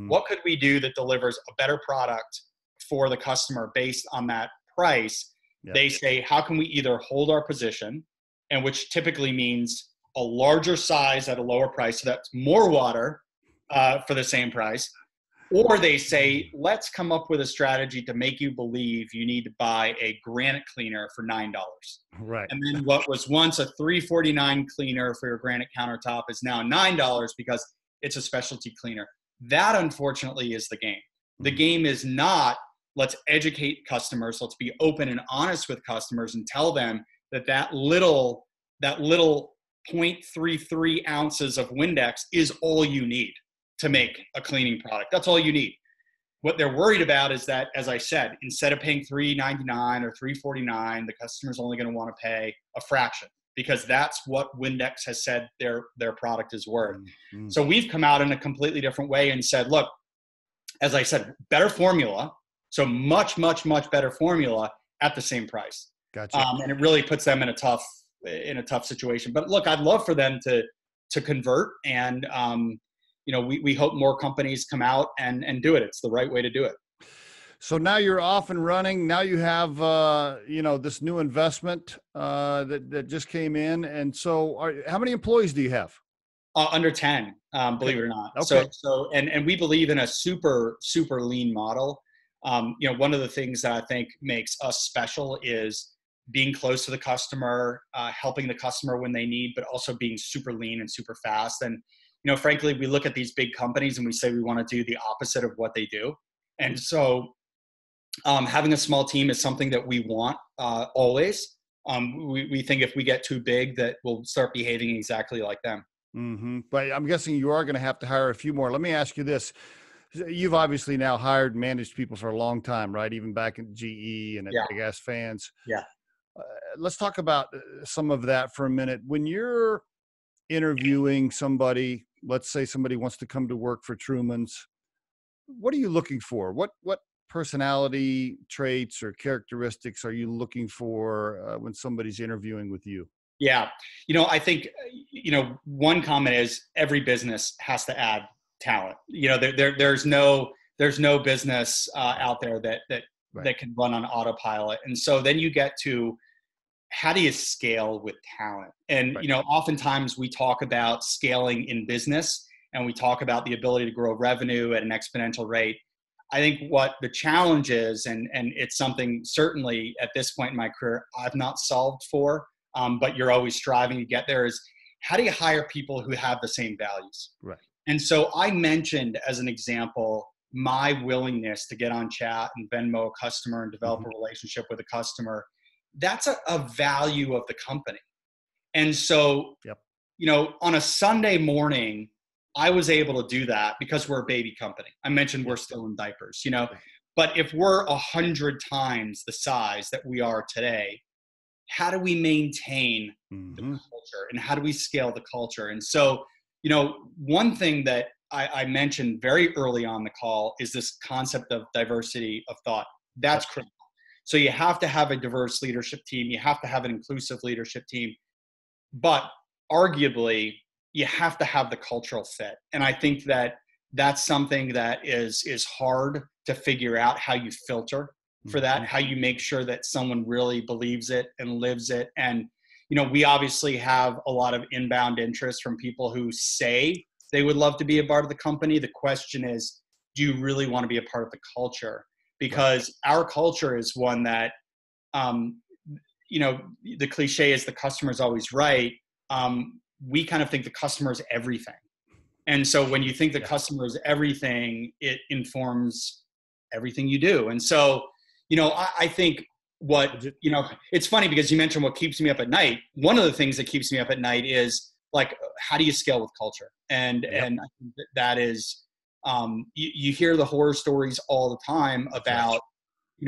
what could we do that delivers a better product for the customer based on that price, Yeah. They say, how can we either hold our position, and which typically means a larger size at a lower price, so that's more water for the same price. Or they say, let's come up with a strategy to make you believe you need to buy a granite cleaner for $9. Right. And then what was once a $3.49 cleaner for your granite countertop is now $9 because it's a specialty cleaner. That, unfortunately, is the game. The game is not, let's educate customers. Let's be open and honest with customers and tell them that little 0.33 ounces of Windex is all you need to make a cleaning product. That's all you need. What they're worried about is that, as I said, instead of paying $3.99 or $3.49, the customer's only going to want to pay a fraction, because that's what Windex has said their product is worth. So we've come out in a completely different way and said, look, as I said, better formula. So much, much, much better formula at the same price. Gotcha. And it really puts them in a tough situation. But look, I'd love for them to convert, and we hope more companies come out and do it. It's the right way to do it. So now you're off and running. Now you have, this new investment that just came in. And so how many employees do you have? Under 10, believe it or not. Okay. So we believe in a super, super lean model. One of the things that I think makes us special is being close to the customer, helping the customer when they need, but also being super lean and super fast. And, frankly, we look at these big companies and we say we want to do the opposite of what they do. And so having a small team is something that we want always. We think if we get too big that we'll start behaving exactly like them. But I'm guessing you are going to have to hire a few more. Let me ask you this. You've obviously now hired and managed people for a long time, right? Even back in GE and at Big Ass Fans. Yeah. Let's talk about some of that for a minute. When you're interviewing somebody, let's say somebody wants to come to work for Truman's, what are you looking for? What personality traits or characteristics are you looking for when somebody's interviewing with you? Yeah. I think, one comment is every business has to add talent. There's no business out there that can run on autopilot. And so then you get to, how do you scale with talent? And, oftentimes we talk about scaling in business and we talk about the ability to grow revenue at an exponential rate. I think what the challenge is, and it's something certainly at this point in my career I've not solved for, but you're always striving to get there, is how do you hire people who have the same values? Right. And so I mentioned as an example, my willingness to get on chat and Venmo a customer and develop a relationship with a customer. That's a value of the company. And so, on a Sunday morning, I was able to do that because we're a baby company. I mentioned we're still in diapers, but if we're 100 times the size that we are today, how do we maintain the culture and how do we scale the culture? And so, one thing that I mentioned very early on the call is this concept of diversity of thought. That's critical. So you have to have a diverse leadership team. You have to have an inclusive leadership team, but arguably you have to have the cultural fit. And I think that that's something that is hard to figure out, how you filter for that, how you make sure that someone really believes it and lives it. And, we obviously have a lot of inbound interest from people who say they would love to be a part of the company. The question is, do you really want to be a part of the culture? Because our culture is one that, the cliche is the customer is always right. We kind of think the customer is everything. And so when you think the customer is everything, it informs everything you do. And so, I think it's funny because you mentioned what keeps me up at night. One of the things that keeps me up at night is like, how do you scale with culture? And I think that is, you hear the horror stories all the time about,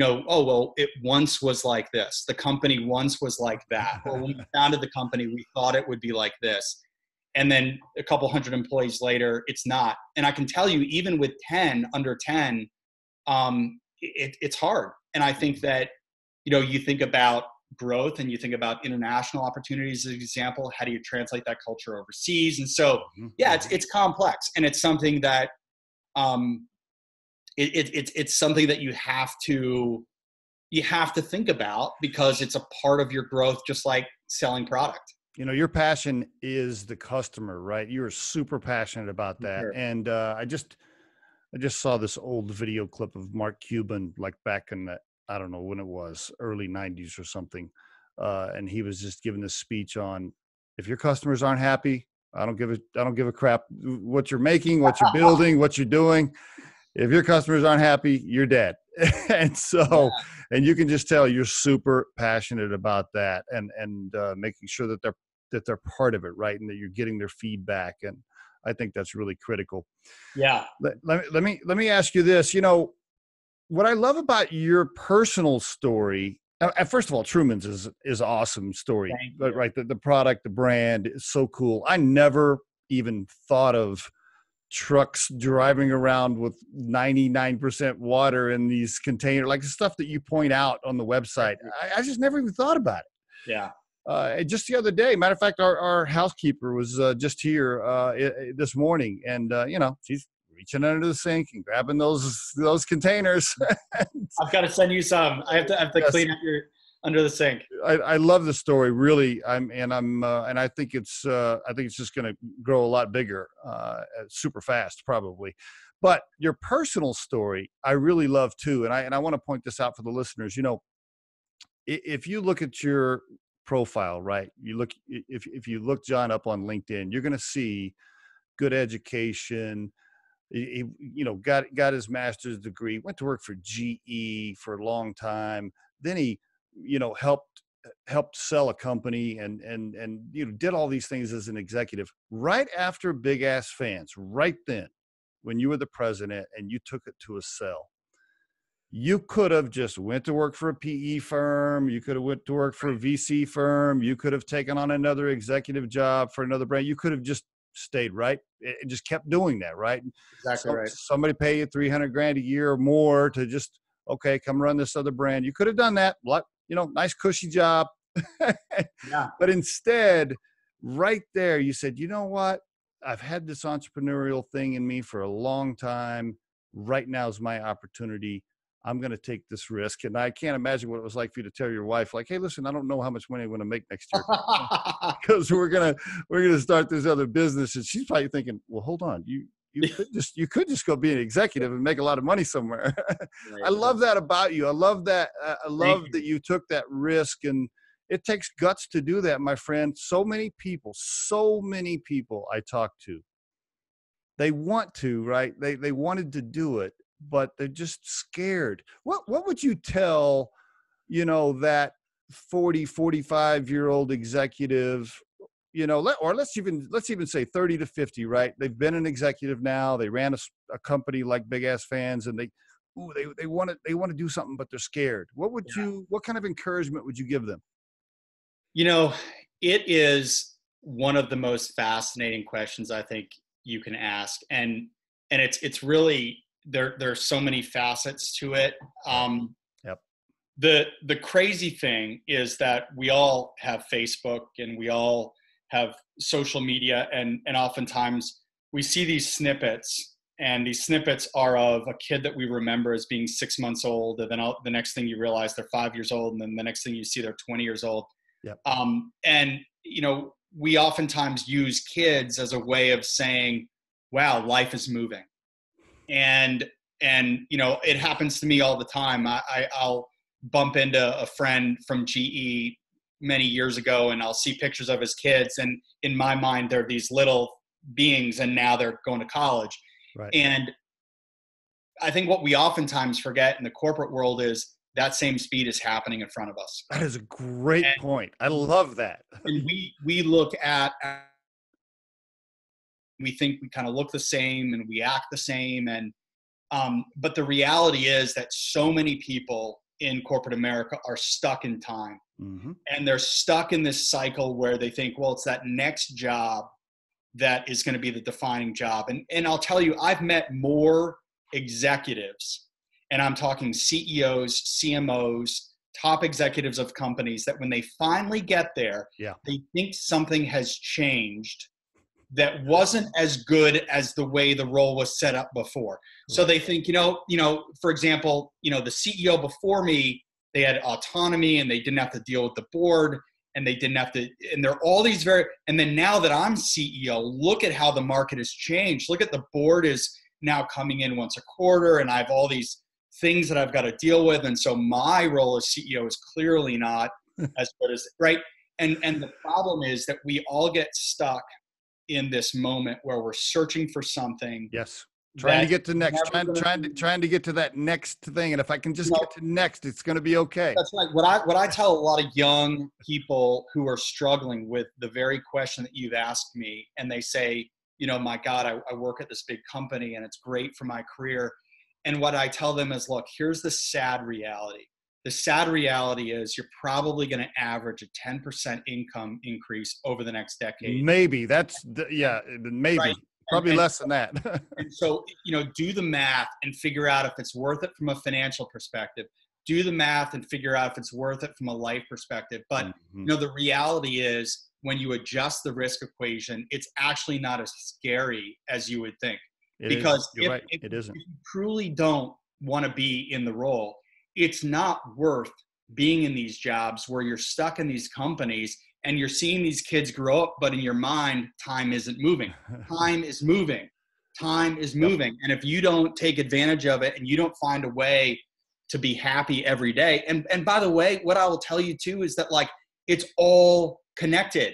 oh, well, it once was like this. The company once was like that. Or when we founded the company, we thought it would be like this. And then a couple hundred employees later, it's not. And I can tell you, even with under 10, it's hard. And I think that, you think about growth and you think about international opportunities as an example. How do you translate that culture overseas? And so, it's complex, and it's something that, it's something that you have to, you have to think about, because it's a part of your growth, just like selling product. You know, your passion is the customer, right? You're super passionate about that. Sure. And I just saw this old video clip of Mark Cuban, like back in the, I don't know when it was, early 90s or something. And he was just giving this speech on, if your customers aren't happy, I don't give a crap what you're making, what you're building, what you're doing. If your customers aren't happy, you're dead. And Yeah. so, and you can just tell you're super passionate about that, and making sure that they're part of it, right? And that you're getting their feedback. And I think that's really critical. Yeah. Let me ask you this. You know, what I love about your personal story, first of all, Truman's is an awesome story, Thank but you. right, the product, the brand is so cool. I never even thought of trucks driving around with 99% water in these containers, like the stuff that you point out on the website. I just never even thought about it. Yeah. And just the other day, matter of fact, our housekeeper was just here this morning, and you know, she's reaching under the sink and grabbing those containers. I've got to send you some. I have to Yes. clean up your under the sink. I love the story, really. And I think it's just going to grow a lot bigger, super fast, probably. But your personal story, I really love too, and I want to point this out for the listeners. You know, if you look at your profile, right? If you look Jon up on LinkedIn, you're going to see good education. You know, got his master's degree, went to work for GE for a long time. Then he, you know, helped sell a company, and you know, did all these things as an executive. Right after Big Ass Fans, right then, when you were the president and you took it to a sell, you could have just went to work for a PE firm. You could have went to work for a VC firm. You could have taken on another executive job for another brand. You could have just stayed, right? It just kept doing that, right? Exactly So right. somebody pay you 300 grand a year or more to just, okay, come run this other brand. You could have done that. You know, nice cushy job. Yeah. But instead, right there, you said, you know what? I've had this entrepreneurial thing in me for a long time. Right now is my opportunity. I'm going to take this risk. And I can't imagine what it was like for you to tell your wife, like, hey, listen, I don't know how much money I'm going to make next year, because we're going to start this other business. And she's probably thinking, well, hold on. You could just go be an executive and make a lot of money somewhere. Right. I love that about you. I love that. I love you. that you took that risk, and it takes guts to do that, my friend. So many people I talk to, they want to, right? They wanted to do it, but they're just scared. What would you tell, you know, that 45-year-old executive, you know, let's even say 30 to 50, right? They've been an executive now. They ran a company like Big Ass Fans, and they want to do something, but they're scared. What kind of encouragement would you give them? You know, it is one of the most fascinating questions I think you can ask, and it's really there's so many facets to it. Yep. The crazy thing is that we all have Facebook and we all have social media, and oftentimes we see these snippets, and these snippets are of a kid that we remember as being 6 months old, and then the next thing you realize they're 5 years old, and then the next thing you see they're 20 years old. Yep. And you know, we oftentimes use kids as a way of saying, wow, life is moving. And you know, it happens to me all the time. I'll bump into a friend from GE many years ago, and I'll see pictures of his kids, and in my mind they're these little beings, and now they're going to college. Right. And I think what we oftentimes forget in the corporate world is that same speed is happening in front of us. That is a great point. I love that. And we look at, we think we kind of look the same and we act the same, and but the reality is that so many people in corporate America are stuck in time. Mm-hmm. And they're stuck in this cycle where they think, well, it's that next job that is going to be the defining job. And I'll tell you, I've met more executives, and I'm talking CEOs, CMOs, top executives of companies, that when they finally get there, they think something has changed that wasn't as good as the way the role was set up before. So they think, you know, for example, you know, the CEO before me they had autonomy, and they didn't have to deal with the board, and they didn't have to, and there are all these and then now that I'm CEO, look at how the market has changed. Look at the board is now coming in once a quarter, and I have all these things that I've got to deal with. And so my role as CEO is clearly not as good as, right? And the problem is that we all get stuck in this moment where we're searching for something. Yes. Trying to get to next, trying to get to that next thing. And if I can just get to next, it's going to be okay. That's right. What I tell a lot of young people who are struggling with the very question that you've asked me, and they say, my God, I work at this big company and it's great for my career. And what I tell them is, look, here's the sad reality. The sad reality is you're probably going to average a 10% income increase over the next decade. Maybe maybe. Right. Probably less than that. And so, do the math and figure out if it's worth it from a financial perspective. Do the math and figure out if it's worth it from a life perspective. But, the reality is when you adjust the risk equation, it's actually not as scary as you would think. Because if you truly don't want to be in the role, it's not worth being in these jobs where you're stuck in these companies and you're seeing these kids grow up, but in your mind, time isn't moving. Time is moving. Time is moving. And if you don't take advantage of it and you don't find a way to be happy every day, and by the way, what I will tell you too is that it's all connected.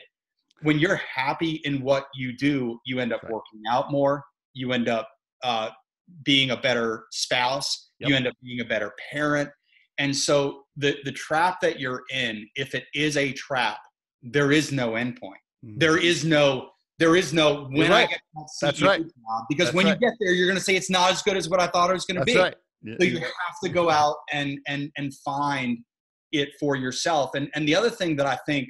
When you're happy in what you do, you end up working out more. You end up being a better spouse. You end up being a better parent. And so the trap that you're in, if it is a trap, there is no endpoint. There is no when I get that CEO job, because when you get there, you're going to say it's not as good as what I thought it was going to be. Right. So you have to go out and find it for yourself. And the other thing that I think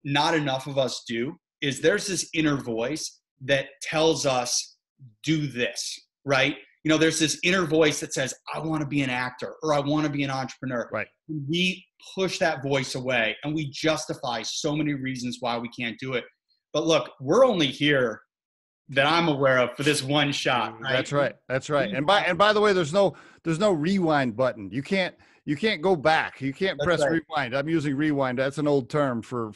not enough of us do is there's this inner voice that tells us do this, right? There's this inner voice that says, I want to be an actor or I want to be an entrepreneur. Right. We push that voice away and we justify so many reasons why we can't do it. But look, we're only here that I'm aware of for this one shot. Right? That's right. That's right. And by the way, there's no rewind button. You can't go back. You can't press rewind. I'm using rewind. That's an old term for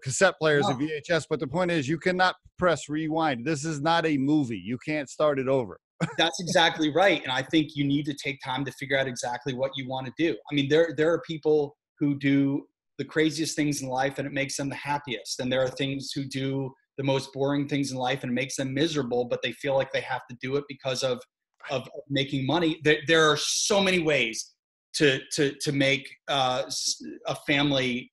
cassette players and VHS. But the point is, you cannot press rewind. This is not a movie. You can't start it over. That's exactly right. And I think you need to take time to figure out exactly what you want to do. I mean, there are people who do the craziest things in life and it makes them the happiest. And there are things who do the most boring things in life and it makes them miserable, but they feel like they have to do it because of making money. There are so many ways to make a family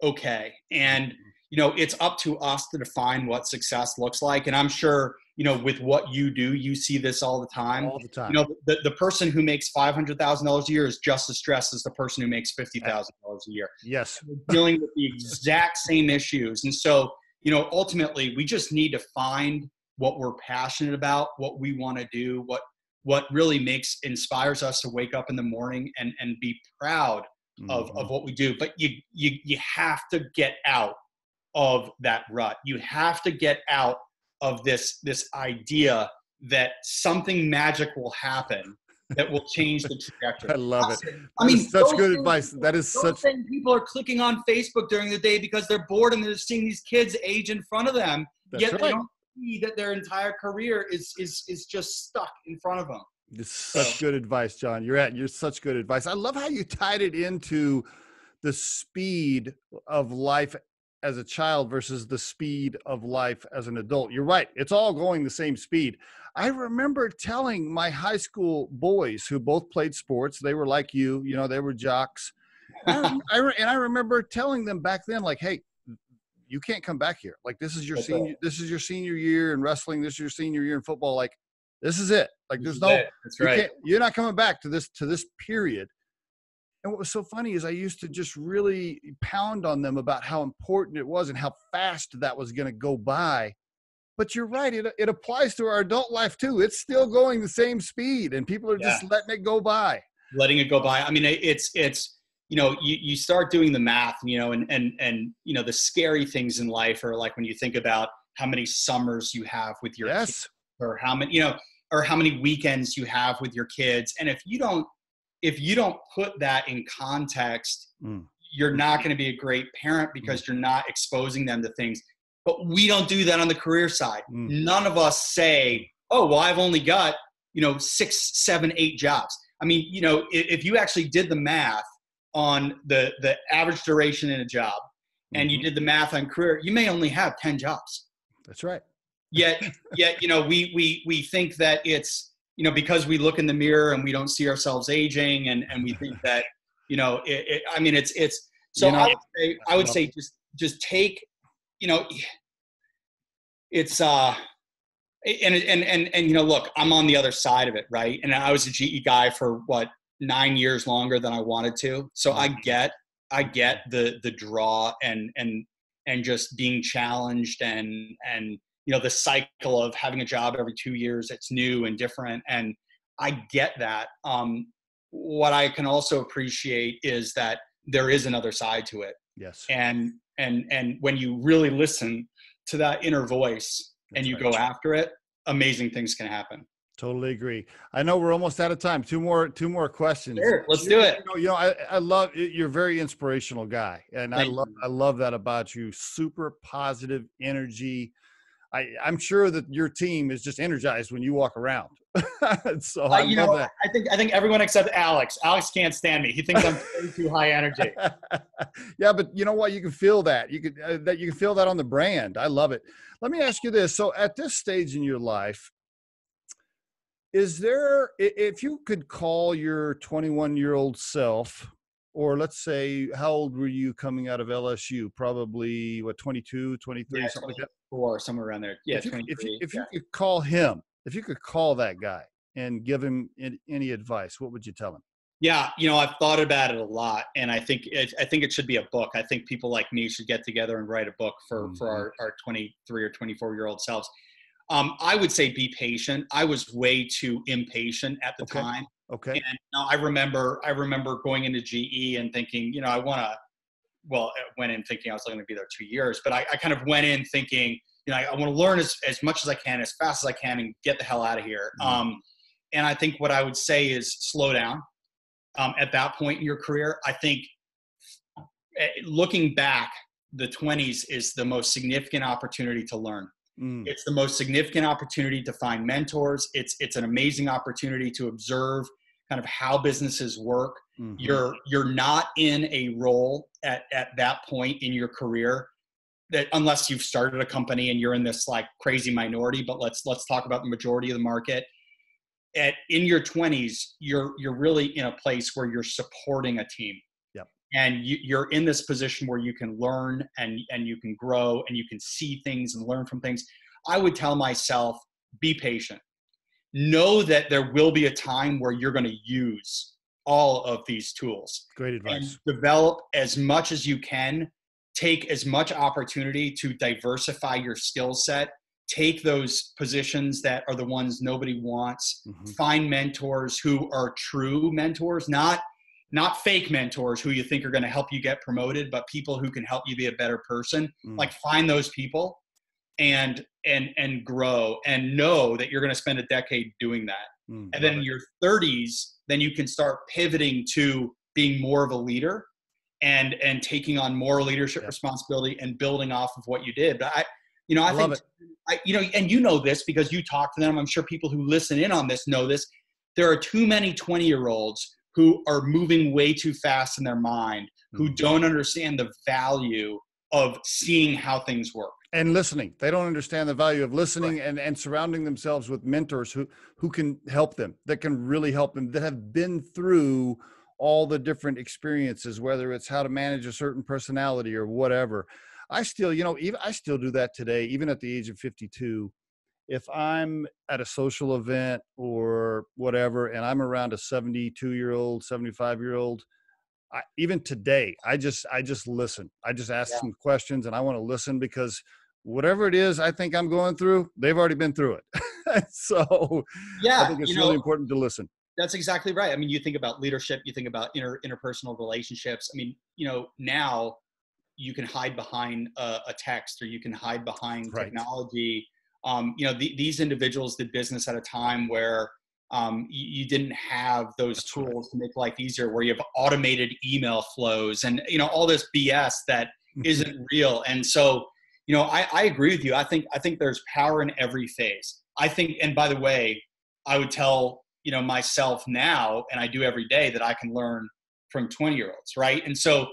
okay. And, it's up to us to define what success looks like. And I'm sure, with what you do, you see this all the time. All the time. The person who makes $500,000 a year is just as stressed as the person who makes $50,000 a year. Yes. We're dealing with the exact same issues. And so, ultimately we just need to find what we're passionate about, what we want to do, what really inspires us to wake up in the morning and be proud of what we do. But you have to get out of that rut. You have to get out of this idea that something magic will happen that will change the trajectory. I love it. I mean, such good advice. That is such. People are clicking on Facebook during the day because they're bored and they're seeing these kids age in front of them. Yet they don't see that their entire career is just stuck in front of them. It's such good advice, Jon. You're such good advice. I love how you tied it into the speed of life as a child versus the speed of life as an adult. You're right. It's all going the same speed. I remember telling my high school boys who both played sports, they were like you, they were jocks. And I remember telling them back then, like, hey, you can't come back here. Like, this is your senior year in wrestling. This is your senior year in football. Like, this is it. Like, there's no, that's right. You're not coming back to this period. And what was so funny is I used to just really pound on them about how important it was and how fast that was going to go by. But you're right. It applies to our adult life too. It's still going the same speed and people are just letting it go by. Letting it go by. I mean, it's you start doing the math, and the scary things in life are like when you think about how many summers you have with your kids, or how many weekends you have with your kids. And if you don't if you don't put that in context, you're not going to be a great parent because you're not exposing them to things. But we don't do that on the career side. None of us say, oh, well, I've only got, 6, 7, 8 jobs. I mean, if you actually did the math on the average duration in a job and you did the math on career, you may only have 10 jobs. That's right. Yet, we think that it's, because we look in the mirror and we don't see ourselves aging and we think that, it's, so I would say just take, it's, look, I'm on the other side of it. Right. And I was a GE guy for 9 years longer than I wanted to. So I get the draw and just being challenged and the cycle of having a job every 2 years, it's new and different. And I get that. What I can also appreciate is that there is another side to it. Yes. And when you really listen to that inner voice and you go after it, amazing things can happen. Totally agree. I know we're almost out of time. Two more questions. Sure, let's do it. I love it. You're a very inspirational guy, and I love that about you. Super positive energy. I'm sure that your team is just energized when you walk around. So I love that. I think everyone except Alex. Alex can't stand me. He thinks I'm way too high energy. Yeah, but you know what? You can feel that. You can feel that on the brand. I love it. Let me ask you this. So at this stage in your life, is there, if you could call your 21-year-old self, or let's say, how old were you coming out of LSU? Probably 22, 23, something like that? Or somewhere around there. Yeah. If you could call him, if you could call that guy and give him any advice, what would you tell him? Yeah. I've thought about it a lot, and I think it should be a book. I think people like me should get together and write a book for our 23 or 24-year-old selves. I would say be patient. I was way too impatient at the time. Okay. And I remember going into GE and thinking, I went in thinking I was going to be there 2 years, but I kind of went in thinking, I want to learn as much as I can, as fast as I can, and get the hell out of here. And I think what I would say is slow down. At that point in your career, I think looking back, the 20s is the most significant opportunity to learn. It's the most significant opportunity to find mentors. It's an amazing opportunity to observe kind of how businesses work. You're not in a role at that point in your career that, unless you've started a company and you're in this like crazy minority, but let's talk about the majority of the market. In your 20s, you're really in a place where you're supporting a team. And you're in this position where you can learn and you can grow and you can see things and learn from things. I would tell myself, be patient. Know that there will be a time where you're going to use all of these tools. Great advice. And develop as much as you can. Take as much opportunity to diversify your skill set. Take those positions that are the ones nobody wants. Find mentors who are true mentors, not fake mentors who you think are going to help you get promoted, but people who can help you be a better person. Like, find those people and grow, and know that you're going to spend a decade doing that. And then in your 30s, then you can start pivoting to being more of a leader and taking on more leadership responsibility and building off of what you did. But I think, and this because you talk to them. I'm sure people who listen in on this know this. There are too many 20-year-olds who are moving way too fast in their mind, who don't understand the value of seeing how things work. And listening. They don't understand the value of listening and surrounding themselves with mentors who can help them, that can really help them, that have been through all the different experiences, whether it's how to manage a certain personality or whatever. I still, I still do that today, even at the age of 52. If I'm at a social event or whatever, and I'm around a 72-year-old, 75-year-old, even today, I just listen. I just ask some questions, and I want to listen, because whatever it is I think I'm going through, they've already been through it. So I think it's really important to listen. That's exactly right. I mean, you think about leadership, you think about interpersonal relationships. I mean, now you can hide behind a text, or you can hide behind technology. These individuals did business at a time where You didn't have those That's right. tools to make life easier, where you have automated email flows and, all this BS that isn't real. And so, I agree with you. I think there's power in every phase. I think, and by the way, I would tell, myself now, and I do every day, that I can learn from 20-year-olds, right? And so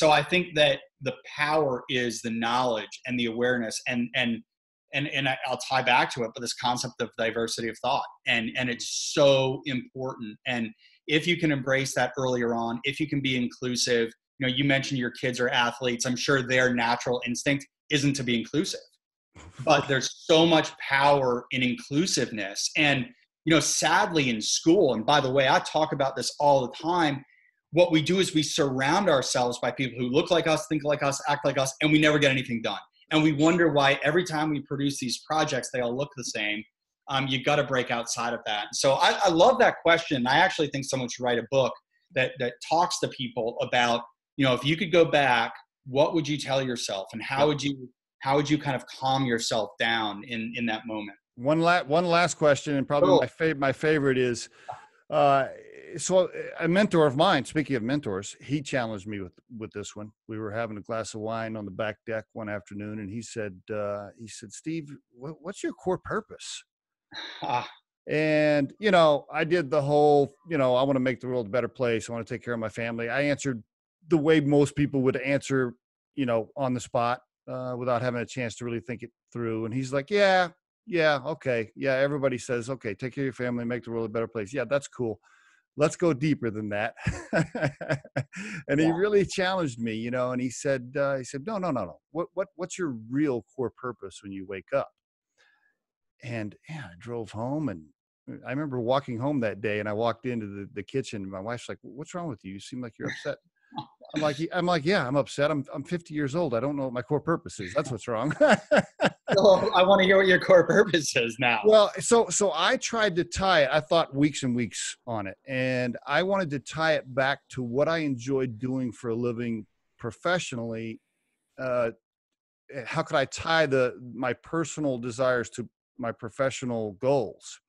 I think that the power is the knowledge and the awareness, and I'll tie back to it, but this concept of diversity of thought, and it's so important. And if you can embrace that earlier on, if you can be inclusive, you mentioned your kids are athletes. I'm sure their natural instinct isn't to be inclusive, but there's so much power in inclusiveness. And sadly in school, and by the way, I talk about this all the time, what we do is we surround ourselves by people who look like us, think like us, act like us, and we never get anything done. And we wonder why every time we produce these projects, they all look the same. You've got to break outside of that. So I love that question. I actually think someone should write a book that talks to people about, if you could go back, what would you tell yourself, and how would you kind of calm yourself down in that moment? One last question, and probably my favorite is, so a mentor of mine, speaking of mentors, he challenged me with this one. We were having a glass of wine on the back deck one afternoon, and he said, Steve, what's your core purpose? And, I did the whole, I want to make the world a better place. I want to take care of my family. I answered the way most people would answer, on the spot, without having a chance to really think it through. And he's like, yeah, okay. Yeah. Everybody says, okay, take care of your family, make the world a better place. Yeah, that's cool. Let's go deeper than that. And he really challenged me, and he said, no. What's your real core purpose when you wake up? And yeah, I drove home, and I remember walking home that day, and I walked into the kitchen, and my wife's like, what's wrong with you? You seem like you're upset. I'm like, yeah, I'm upset. I'm 50 years old. I don't know what my core purpose is. That's what's wrong. So I want to hear what your core purpose is now. Well, so I tried to tie it. I thought weeks and weeks on it, and I wanted to tie it back to what I enjoyed doing for a living professionally. How could I tie my personal desires to my professional goals?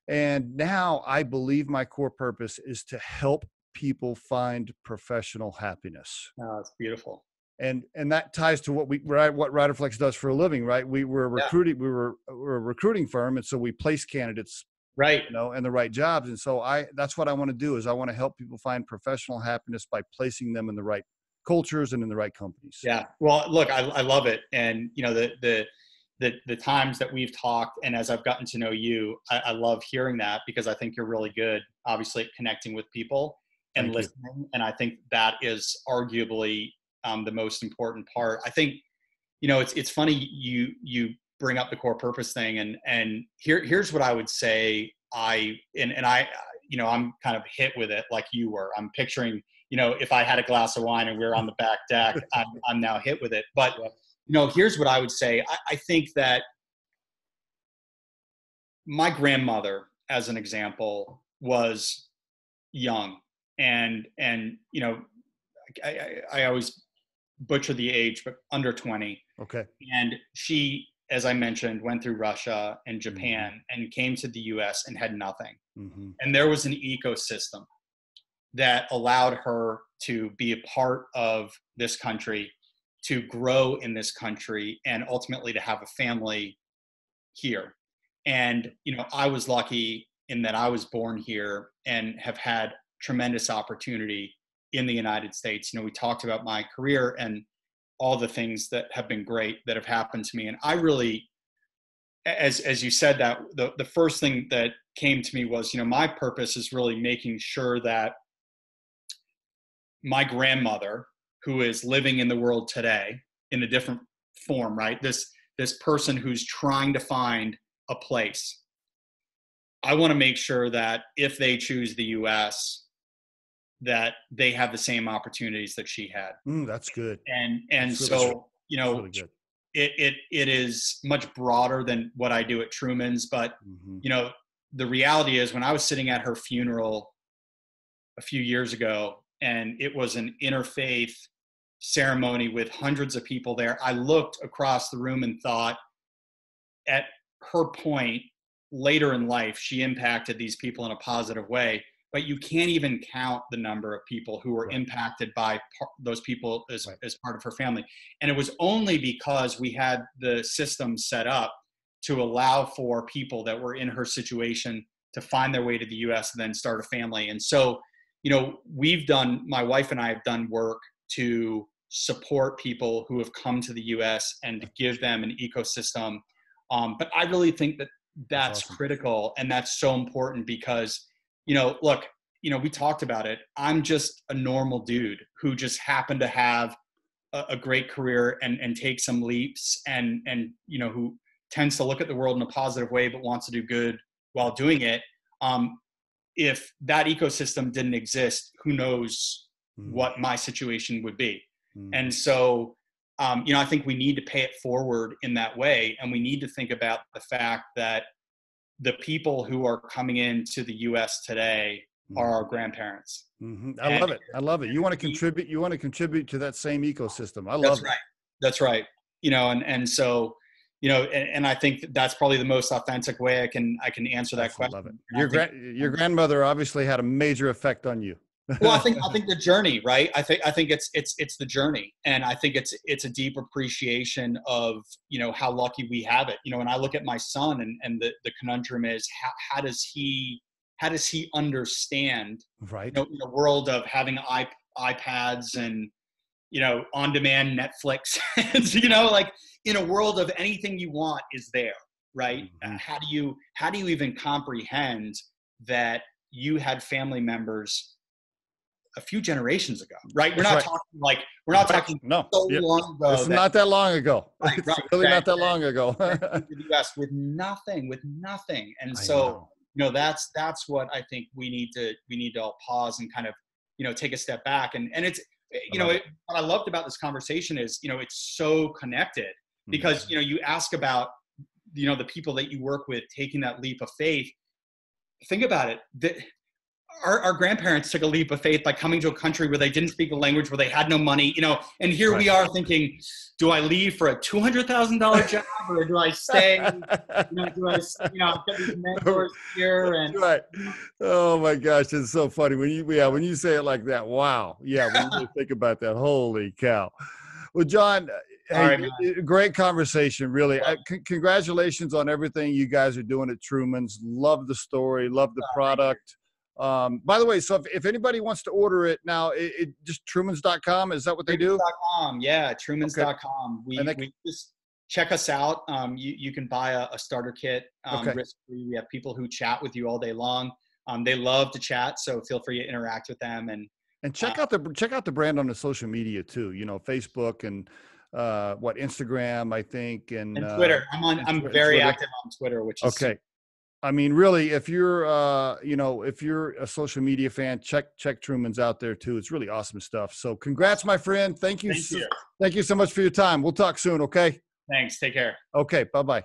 And now I believe my core purpose is to help people find professional happiness. Oh, it's beautiful. And that ties to what Riderflex does for a living, right? We were recruiting, we're a recruiting firm. And so we place candidates, right, and the right jobs. And so that's what I want to do, is I want to help people find professional happiness by placing them in the right cultures and in the right companies. Yeah. Well, look, I love it. And, the times that we've talked, and as I've gotten to know you, I love hearing that, because I think you're really good, obviously, at connecting with people and listening. And I think that is arguably the most important part. I think, it's funny you bring up the core purpose thing, and here's what I would say. I'm kind of hit with it like you were. I'm picturing, if I had a glass of wine and we were on the back deck, I'm now hit with it. But here's what I would say. I think that my grandmother, as an example, was young, and I always butcher the age, but under 20. Okay. And she, as I mentioned, went through Russia and Japan and came to the US and had nothing. Mm-hmm. And there was an ecosystem that allowed her to be a part of this country, to grow in this country, and ultimately to have a family here. And, I was lucky in that I was born here and have had tremendous opportunity in the United States. We talked about my career and all the things that have been great that have happened to me. And I really, as you said that, the first thing that came to me was, my purpose is really making sure that my grandmother, who is living in the world today in a different form, right? This person who's trying to find a place. I want to make sure that if they choose the US, that they have the same opportunities that she had. That's good. And that's so, really good. It is much broader than what I do at Truman's, but the reality is, when I was sitting at her funeral a few years ago, and it was an interfaith ceremony with hundreds of people there, I looked across the room and thought, at her point, later in life, she impacted these people in a positive way. But you can't even count the number of people who were impacted by those people as part of her family. And it was only because we had the system set up to allow for people that were in her situation to find their way to the US and then start a family. And so, you know, my wife and I have done work to support people who have come to the US and to give them an ecosystem. But I really think that that's awesome. critical, and that's so important because, you know, look, you know, we talked about it. I'm just a normal dude who just happened to have a great career and take some leaps, and, you know, who tends to look at the world in a positive way, but wants to do good while doing it. If that ecosystem didn't exist, who knows what my situation would be. And so, you know, I think we need to pay it forward in that way. And we need to think about the fact that the people who are coming into the US today are our grandparents. I love it. I love it. You want to contribute. You want to contribute to that same ecosystem. I love it. That's right. You know, and so, you know, and I think that's probably the most authentic way I can answer that question. I love it. Your grandmother obviously had a major effect on you. Well, I think the journey, right? I think it's the journey, and I think it's a deep appreciation of, you know, how lucky we have it. You know, when I look at my son, and the conundrum is how does he understand, right, you know, in a world of having iPads and, you know, on-demand Netflix, and, you know, like in a world of anything you want is there, right? How do you even comprehend that you had family members a few generations ago, right? We're not talking long ago. It's not that long ago. Right, it's really not that long ago. The US with nothing. And so, you know, that's what I think we need to all pause and kind of, you know, take a step back. And it's, you know, what I loved about this conversation is, you know, it's so connected because, you know, you ask about, you know, the people that you work with taking that leap of faith. Think about it. Our grandparents took a leap of faith by coming to a country where they didn't speak the language, where they had no money, you know, and here we are thinking, do I leave for a $200,000 job, or do I stay? You know, get these mentors here? And oh my gosh, it's so funny when you say it like that. Wow, yeah, when you really think about that, holy cow. Well, Jon, great conversation, really. Congratulations on everything you guys are doing at Truman's. Love the story, love the product. By the way, so if anybody wants to order it now, it just Trumans.com. Is that what they do? Trumans.com. Yeah, Trumans.com. We just check us out. You can buy a starter kit risk-free. We have people who chat with you all day long. They love to chat, so feel free to interact with them. And check out the brand on the social media too. You know, Facebook and Instagram, I think, and Twitter. I'm very active on Twitter, which is okay. I mean, really, if you're a social media fan, check Truman's out there too. It's really awesome stuff. So congrats, my friend. Thank you so much for your time. We'll talk soon. Okay. Thanks. Take care. Okay. Bye-bye.